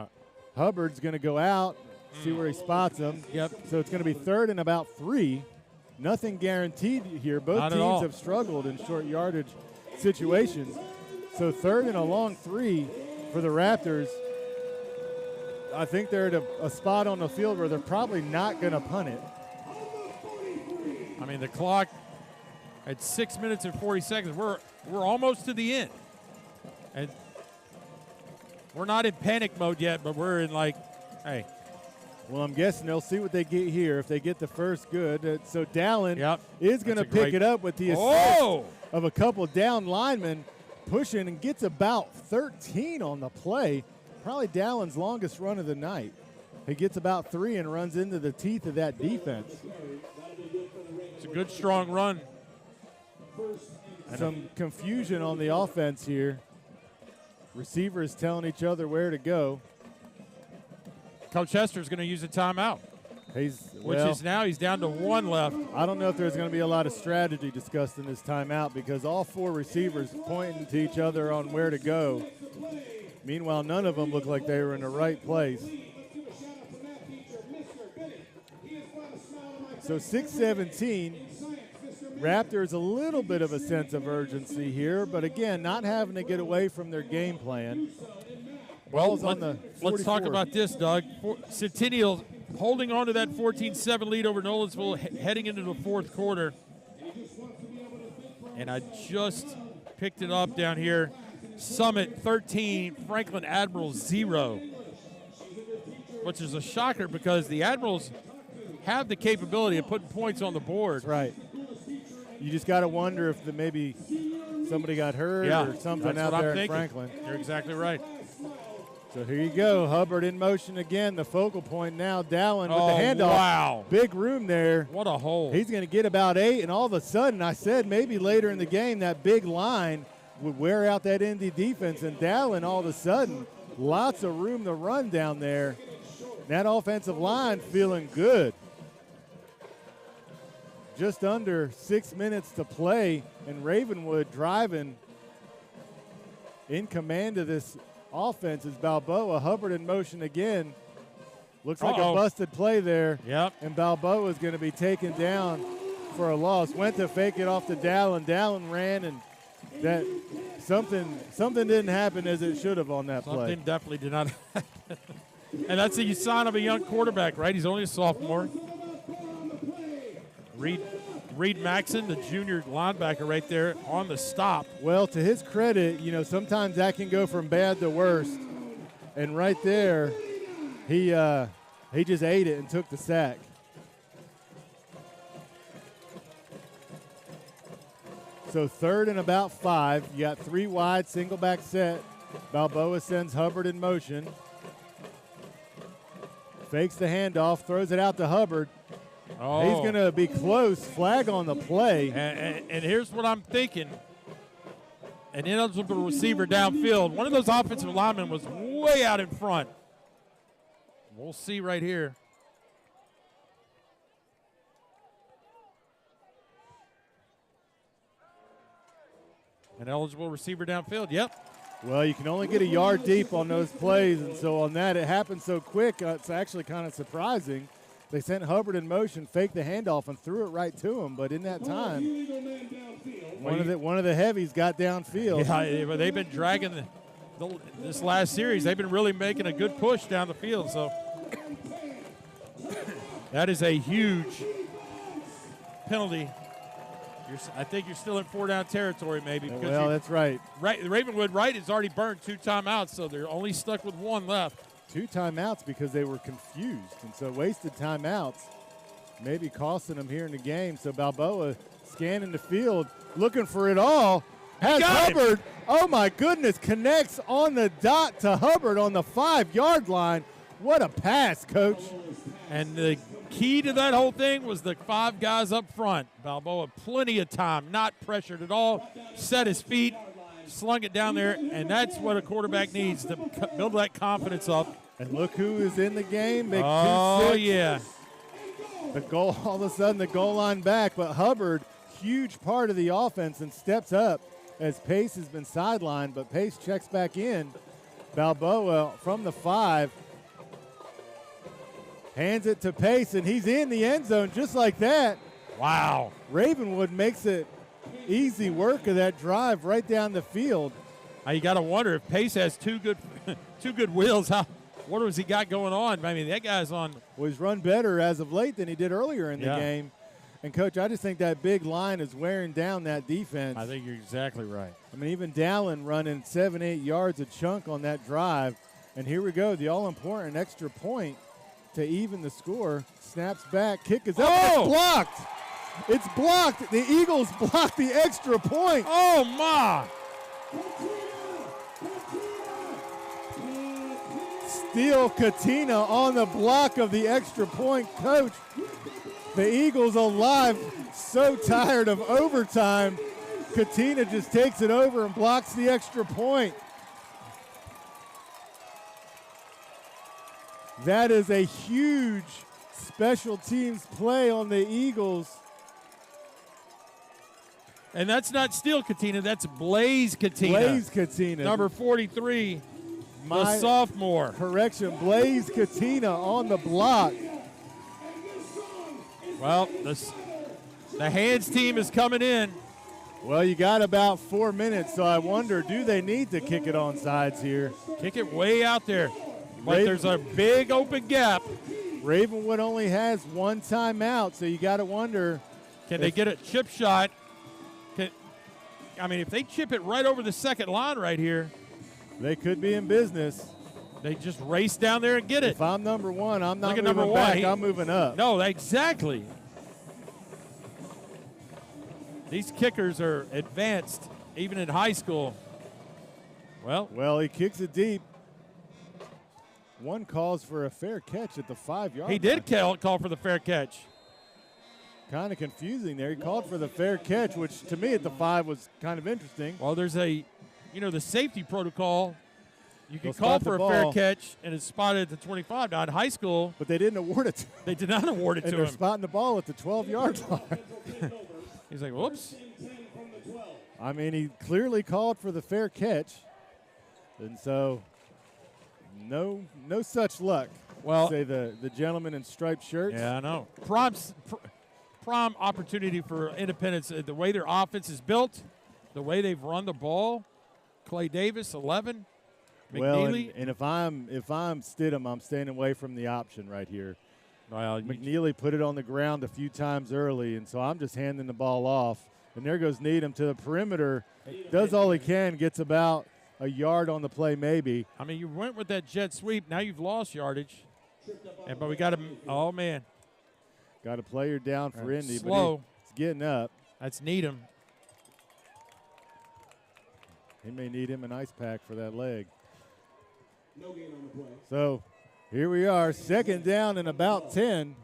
Hubbard's going to go out, see where he spots him. Yep. So it's going to be 3rd and about 3. Nothing guaranteed here. Both Not at teams all. have struggled in short yardage situations. So 3rd and a long 3 for the Raptors. I think they're at a spot on the field where they're probably not going to punt it. I mean, the clock at 6 minutes and 40 seconds, we're almost to the end. And we're not in panic mode yet, but we're in like, hey. Well, I'm guessing they'll see what they get here if they get the first good. So Dallin Yep. is going to pick it up with the assist of a couple down linemen pushing and gets about 13 on the play. Probably Dallin's longest run of the night. He gets about 3 and runs into the teeth of that defense. It's a good, strong run. Some confusion on the offense here. Receivers telling each other where to go. Coach Hester's going to use a timeout. Which is now he's down to 1 left. I don't know if there's going to be a lot of strategy discussed in this timeout because all 4 receivers pointing to each other on where to go. Meanwhile, none of them look like they were in the right place. So 6:17, Raptors a little bit of a sense of urgency here, but again, not having to get away from their game plan. Well, on let's talk about this, Doug. Centennial holding on to that 14-7 lead over Nolensville heading into the 4th quarter. And I just picked it up down here. Summit 13, Franklin Admirals 0, which is a shocker because the Admirals have the capability of putting points on the board. That's right. You just got to wonder if maybe somebody got hurt or something out there in Franklin. You're exactly right. So here you go. Hubbard in motion again. The focal point now. Dallin with the handoff. Wow. Big room there. What a hole. He's going to get about 8, and all of a sudden, I said maybe later in the game that big line would wear out that Indy defense, and Dallin all of a sudden, lots of room to run down there. That offensive line feeling good. Just under 6 minutes to play, and Ravenwood driving in command of this offense is Balboa. Hubbard in motion again. Looks like a busted play there. Yep. And Balboa is going to be taken down for a loss. Went to fake it off to Dallin. Dallin ran, and that something didn't happen as it should have on that play. Something definitely did not happen. And that's a sign of a young quarterback, right? He's only a sophomore. Reed Maxson, the junior linebacker right there on the stop. Well, to his credit, sometimes that can go from bad to worse. And right there, he just ate it and took the sack. So 3rd and about 5. You got 3 wide, single back set. Balboa sends Hubbard in motion. Fakes the handoff, throws it out to Hubbard. He's going to be close. Flag on the play. And here's what I'm thinking. An ineligible receiver downfield. One of those offensive linemen was way out in front. We'll see right here. An eligible receiver downfield, yep. Well, you can only get a yard deep on those plays, and so on that, it happened so quick, it's actually kind of surprising. They sent Hubbard in motion, faked the handoff, and threw it right to him. But in that time, one of the heavies got downfield. Yeah, but they've been dragging this last series. They've been really making a good push down the field. So that is a huge penalty. I think you're still in 4-down territory, maybe. Well, that's right. Ravenwood has already burned 2 timeouts, so they're only stuck with 1 left. 2 timeouts because they were confused, and so wasted timeouts maybe costing them here in the game. So Balboa scanning the field, looking for it all. Has Hubbard. Oh, my goodness. Connects on the dot to Hubbard on the 5-yard line. What a pass, Coach. And the key to that whole thing was the 5 guys up front. Balboa, plenty of time, not pressured at all, set his feet, slung it down there, and that's what a quarterback needs to build that confidence up. And look who is in the game. Big Oh, 2-6. yeah. The goal, all of a sudden, the goal line back. But Hubbard, huge part of the offense, and steps up as Pace has been sidelined. But Pace checks back in. Balboa from the 5. Hands it to Pace, and he's in the end zone just like that. Wow. Ravenwood makes it easy work of that drive right down the field. Now you got to wonder if Pace has two good wheels. What has he got going on? I mean, that guy's on. Well, he's run better as of late than he did earlier in the game. And, Coach, I just think that big line is wearing down that defense. I think you're exactly right. I mean, even Dallin running 7-8 yards a chunk on that drive. And here we go, the all-important extra point to even the score. Snaps back, kick is up, Oh! It's blocked. It's blocked. The Eagles blocked the extra point. Oh, my. Steele Katina on the block of the extra point. Coach, the Eagles alive, so tired of overtime. Katina just takes it over and blocks the extra point. That is a huge special teams play on the Eagles. And that's not Steele Katina, that's Blaze Katina. Blaze Katina. Number 43, the sophomore. Correction, Blaze Katina on the block. Well, the hands team is coming in. Well, you got about 4 minutes, so I wonder, do they need to kick it on sides here? Kick it way out there. But there's a big open gap. Ravenwood only has one timeout, so you got to wonder. Can they get a chip shot? I mean, if they chip it right over the second line right here. They could be in business. They just race down there and get it. If I'm number one, I'm not Look moving back. I'm moving up. No, exactly. These kickers are advanced, even in high school. Well, he kicks it deep. One calls for a fair catch at the 5-yard line. He did call for the fair catch. Kind of confusing there. He called for the fair catch, which to me at the 5 was kind of interesting. Well, there's the safety protocol. You can They'll call spot for the a fair ball. catch, and it's spotted at the 25. Now, in high school, But they didn't award it to him. they did not award it And to they're him. spotting the ball at the 12-yard line. He's like, whoops. I mean, he clearly called for the fair catch. And so no such luck. Well, say the gentleman in striped shirts. yeah, I know. Prime opportunity for Independence. The way their offense is built, the way they've run the ball. Clay Davis, 11. Well, McNeely. and if I'm Stidham, I'm staying away from the option right here. Well, McNeely put it on the ground a few times early, and so I'm just handing the ball off. And there goes Needham to the perimeter. Does all he can, gets about a yard on the play maybe. I mean, you went with that jet sweep. Now you've lost yardage. But we got to – oh, man. Got a player down for Indy, slow. but he's getting up. That's Needham. He may need him an ice pack for that leg. No gain on the play. So here we are, second down and about 10.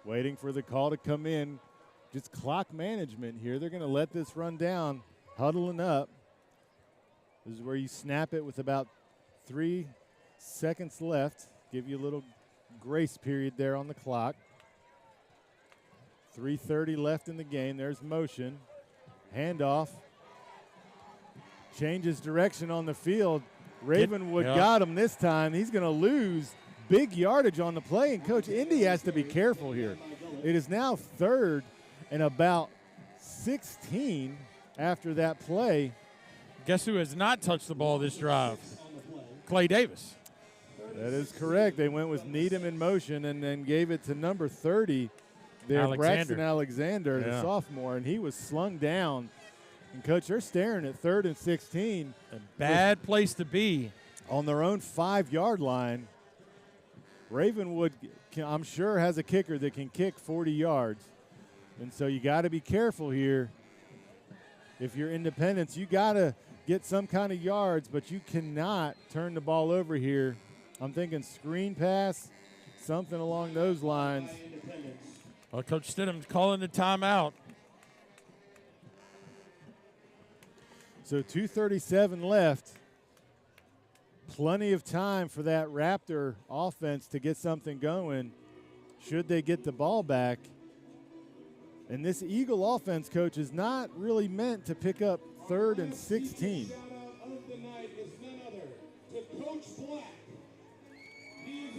Waiting for the call to come in. Just clock management here. They're going to let this run down, huddling up. This is where you snap it with about 3 seconds left. Give you a little grace period there on the clock. 3:30 left in the game. There's motion. Handoff. Changes direction on the field. Ravenwood got him this time. He's going to lose big yardage on the play. And, Coach, Indy has to be careful here. It is now 3rd and about 16 after that play. Guess who has not touched the ball this drive? Clay Davis. That is correct. They went with Needham in motion and then gave it to number 30 there, Alexander. Braxton Alexander, the sophomore, and he was slung down. And, Coach, they're staring at 3rd and 16. A bad place to be. On their own 5-yard line. Ravenwood, I'm sure, has a kicker that can kick 40 yards. And so you got to be careful here. If you're Independence, you got to get some kind of yards, but you cannot turn the ball over here I'm thinking screen pass, something along those lines. Well, Coach Stidham's calling the timeout. So 2:37 left. Plenty of time for that Raptor offense to get something going should they get the ball back. And this Eagle offense, Coach, is not really meant to pick up 3rd and 16.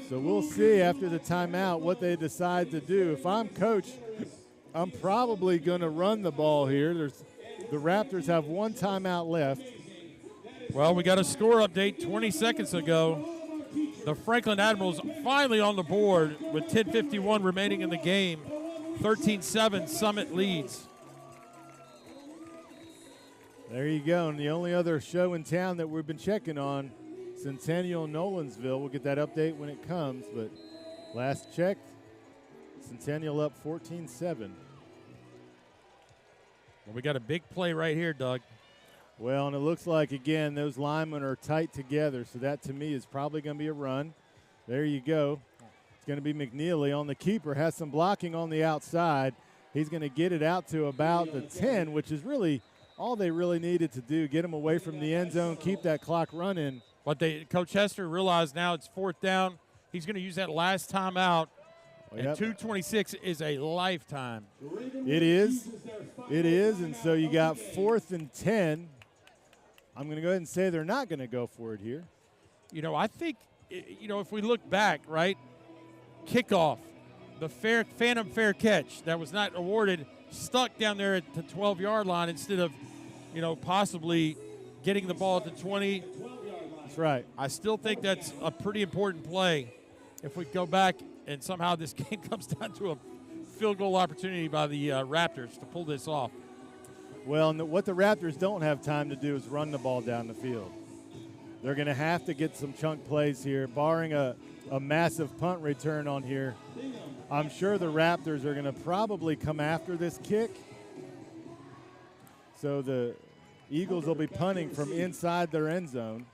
So we'll see after the timeout what they decide to do. If I'm coach, I'm probably going to run the ball here. The Raptors have one timeout left. Well, we got a score update 20 seconds ago. The Franklin Admirals finally on the board with 10:51 remaining in the game. 13-7, Summit leads. There you go. And the only other show in town that we've been checking on, Centennial Nolensville. We'll get that update when it comes. But last checked, Centennial up 14-7. Well, we got a big play right here, Doug. Well, and it looks like, again, those linemen are tight together, so that to me is probably going to be a run. There you go. It's going to be McNeely on the keeper, has some blocking on the outside. He's going to get it out to about the 10, which is really all they really needed to do, get him away from the end zone, keep that clock running. But Coach Hester realized now it's 4th down. He's going to use that last timeout. And 2:26 is a lifetime. It is. It is, and so you got 4th and 10. I'm going to go ahead and say they're not going to go for it here. You know, I think, you know, if we look back, right, kickoff, the phantom fair catch that was not awarded, stuck down there at the 12-yard line instead of, you know, possibly getting the ball at the 20. That's right. I still think that's a pretty important play. If we go back and somehow this game comes down to a field goal opportunity by the Raptors to pull this off. Well, and what the Raptors don't have time to do is run the ball down the field. They're going to have to get some chunk plays here, barring a massive punt return on here. I'm sure the Raptors are going to probably come after this kick. So the Eagles will be punting from inside their end zone.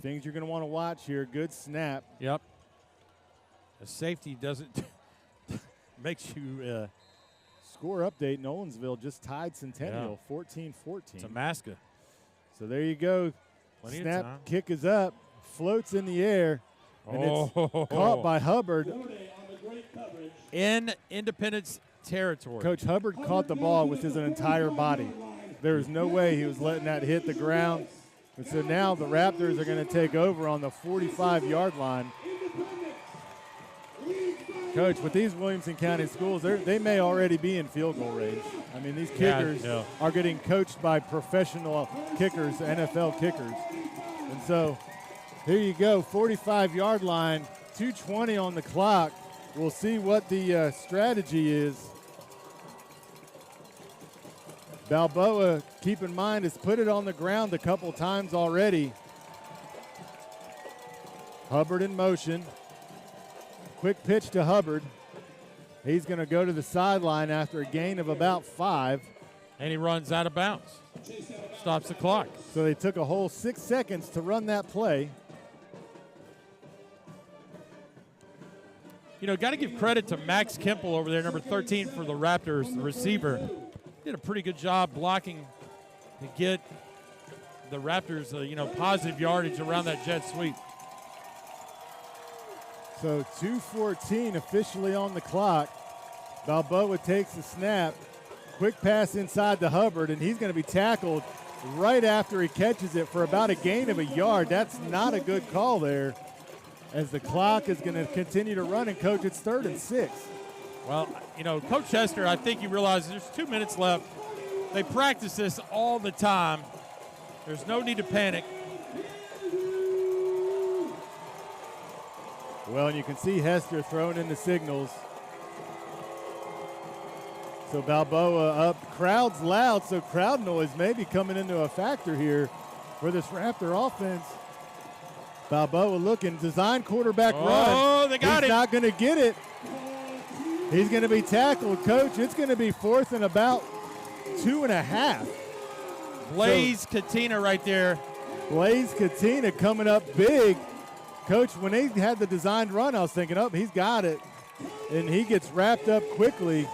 Things you're going to want to watch here. Good snap. Yep. The safety doesn't makes you score update. Nolensville just tied Centennial 14-14. It's a Masca. So there you go. Plenty Snap of time. kick is up, floats in the air, and it's caught by Hubbard. In Independence territory. Coach Hubbard caught the ball with his entire body. There is no way he was letting that hit the ground. And so now the Raptors are going to take over on the 45-yard line. Coach, with these Williamson County schools, they may already be in field goal range. I mean, these kickers are getting coached by professional kickers, NFL kickers. And so here you go, 45-yard line, 2:20 on the clock. We'll see what the strategy is. Balboa, keep in mind, has put it on the ground a couple times already. Hubbard in motion. Quick pitch to Hubbard. He's going to go to the sideline after a gain of about 5. And he runs out of bounds. Stops the clock. So they took a whole 6 seconds to run that play. You know, got to give credit to Max Kemple over there, number 13 for the Raptors, the receiver. Did a pretty good job blocking to get the Raptors, positive yardage around that jet sweep. So 2:14 officially on the clock. Balboa takes the snap. Quick pass inside to Hubbard, and he's going to be tackled right after he catches it for about a gain of a yard. That's not a good call there, as the clock is going to continue to run. And, Coach, it's 3rd and 6. Well, Coach Hester, I think he realizes there's 2 minutes left. They practice this all the time. There's no need to panic. Well, and you can see Hester throwing in the signals. So Balboa up. Crowd's loud, so crowd noise may be coming into a factor here for this Raptor offense. Balboa looking, design quarterback run. Oh, they got it. He's not going to get it. He's going to be tackled, Coach. It's going to be 4th and about 2.5. Blaze Katina right there. Blaze Katina coming up big. Coach, when they had the designed run, I was thinking, oh, he's got it. And he gets wrapped up quickly.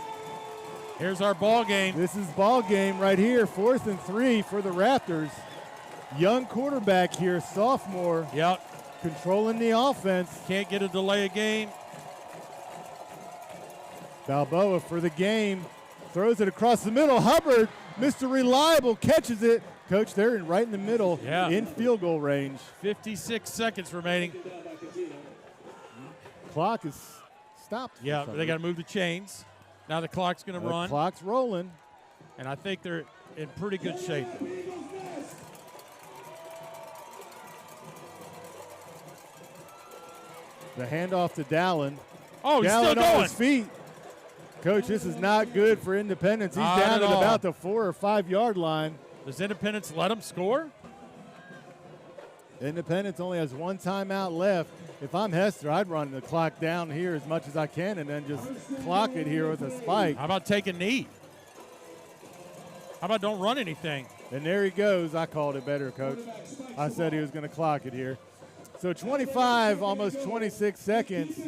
Here's our ball game. This is ball game right here, 4th and 3 for the Raptors. Young quarterback here, sophomore. Yep. Controlling the offense. Can't get a delay of game. Balboa for the game. Throws it across the middle. Hubbard, Mr. Reliable, catches it. Coach, they're right in the middle, in field goal range. 56 seconds remaining. Clock is stopped. Yeah, they got to move the chains. Now the clock's going to run. Clock's rolling. And I think they're in pretty good shape. The handoff to Dallin. Oh, he's Dallin still going. On his feet. Coach, this is not good for Independence. He's down at about the 4 or 5 yard line. Does Independence let him score? Independence only has 1 timeout left. If I'm Hester, I'd run the clock down here as much as I can and then just clock it here with a spike. How about take a knee? How about don't run anything? And there he goes. I called it better, Coach. I said he was going to clock it here. So 25, almost 26 seconds.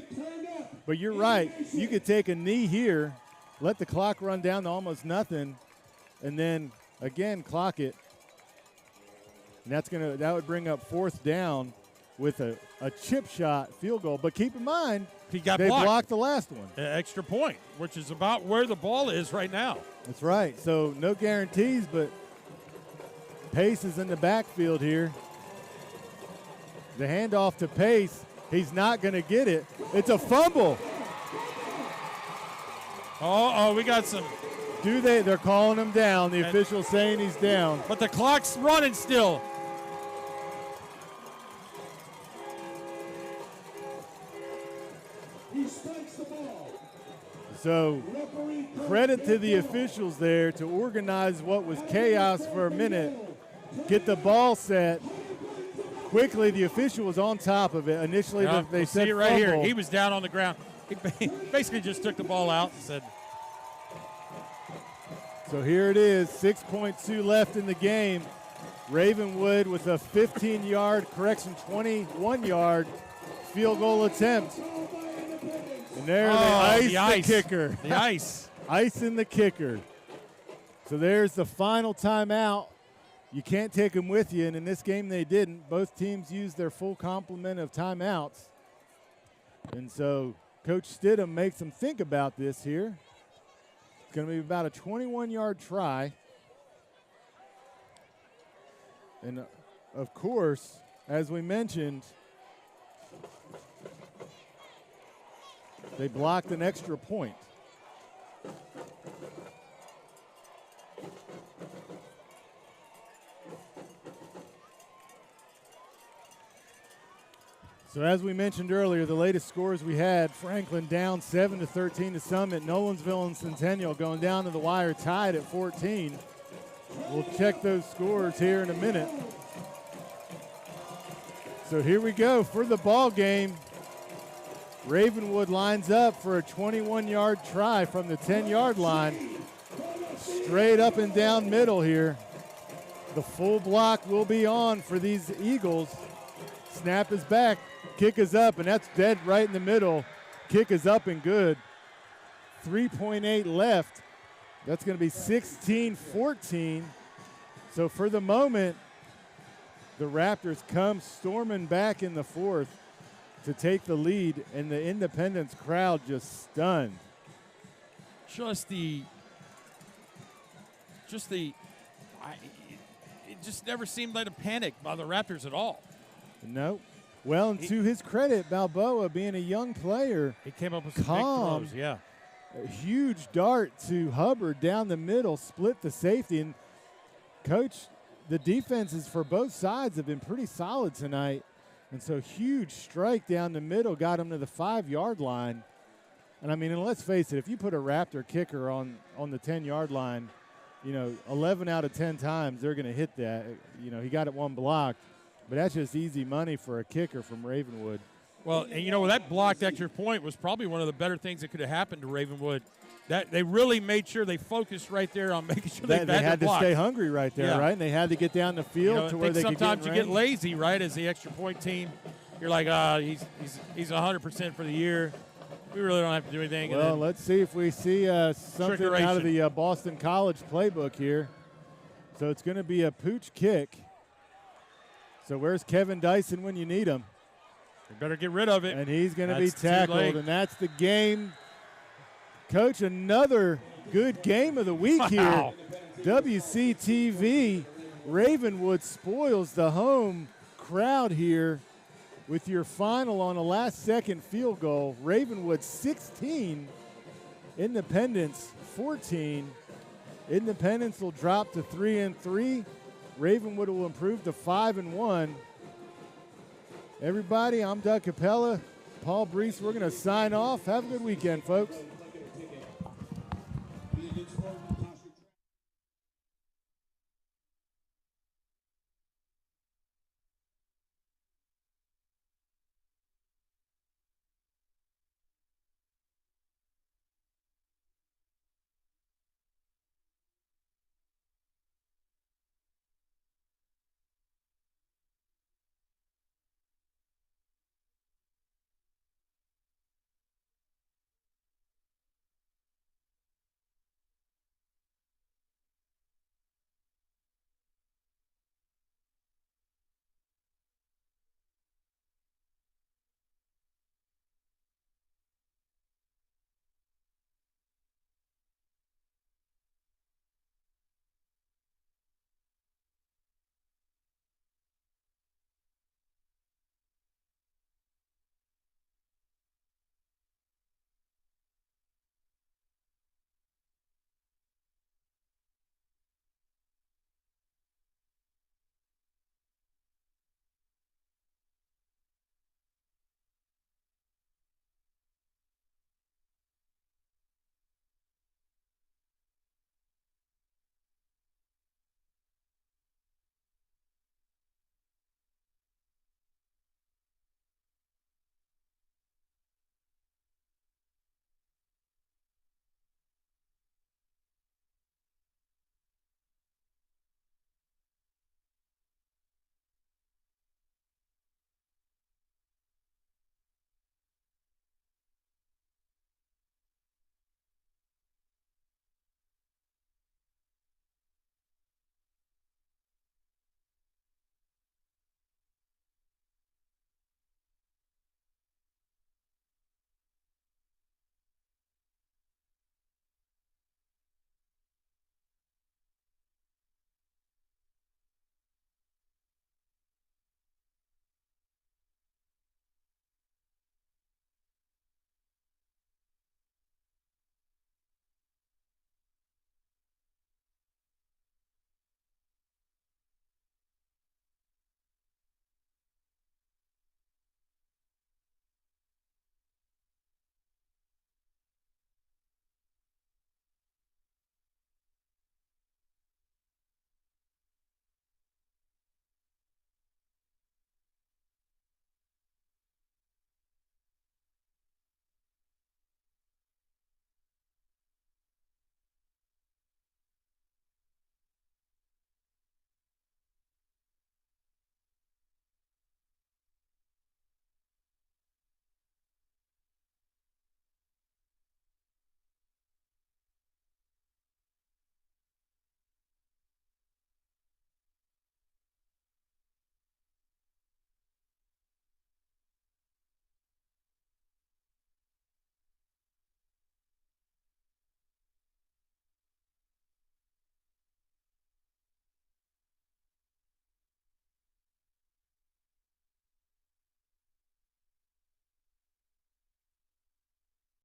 But you're right. You could take a knee here, let the clock run down to almost nothing, and then again clock it. And that would bring up 4th down with a chip shot field goal. But keep in mind, he got blocked the last one. An extra point, which is about where the ball is right now. That's right. So no guarantees, but Pace is in the backfield here. The handoff to Pace. He's not going to get it. It's a fumble. Oh, we got some. They're calling him down. The official's saying he's down. But the clock's running still. He strikes the ball. So credit to the officials there to organize what was chaos for a minute, get the ball set. Quickly, the official was on top of it. Initially, they said see it right fumble. here. He was down on the ground. He basically just took the ball out and said. So here it is, 6.2 left in the game. Ravenwood with a 15-yard, 21-yard field goal attempt. And there they ice the kicker. The ice. Icing the kicker. So there's the final timeout. You can't take them with you, and in this game they didn't. Both teams used their full complement of timeouts. And so Coach Stidham makes them think about this here. It's going to be about a 21-yard try. And, of course, as we mentioned, they blocked an extra point. So as we mentioned earlier, the latest scores we had, Franklin down 7-13 to Summit. Nolensville and Centennial going down to the wire, tied at 14. We'll check those scores here in a minute. So here we go for the ball game. Ravenwood lines up for a 21-yard try from the 10-yard line. Straight up and down middle here. The full block will be on for these Eagles. Snap is back. Kick is up, and that's dead right in the middle. Kick is up and good. 3.8 left. That's going to be 16-14. So for the moment, the Raptors come storming back in the 4th to take the lead, and the Independence crowd just stunned. It just never seemed like a panic by the Raptors at all. No. Well, and to his credit, Balboa, being a young player, he came up with some calm, big throws, yeah. A huge dart to Hubbard down the middle, split the safety. And, Coach, the defenses for both sides have been pretty solid tonight. And so huge strike down the middle got him to the 5-yard line. And, I mean, and let's face it, if you put a Raptor kicker on the 10-yard line, 11 out of 10 times they're going to hit that. He got it one blocked. But that's just easy money for a kicker from Ravenwood. Well, and that blocked extra point was probably one of the better things that could have happened to Ravenwood That they really made sure they focused right there on making sure They had had to block. stay hungry right there, Yeah. right? And they had to get down the field to where they could get sometimes in you get range. lazy, right, as the extra point team. You're like, he's 100% for the year. We really don't have to do anything. And Well, then let's see if we see something out of the Boston College playbook here. So it's going to be a pooch kick. So where's Kevin Dyson when you need him? you better get rid of it. And he's going to be That's too tackled, late. and that's the game. Coach, another good game of the week Wow. here. WCTV, Ravenwood spoils the home crowd here with your final on a last-second field goal. Ravenwood 16, Independence 14. Independence will drop to 3-3. Ravenwood will improve to 5-1. Everybody, I'm Doug Capella, Paul Breece. We're going to sign off. Have a good weekend, folks.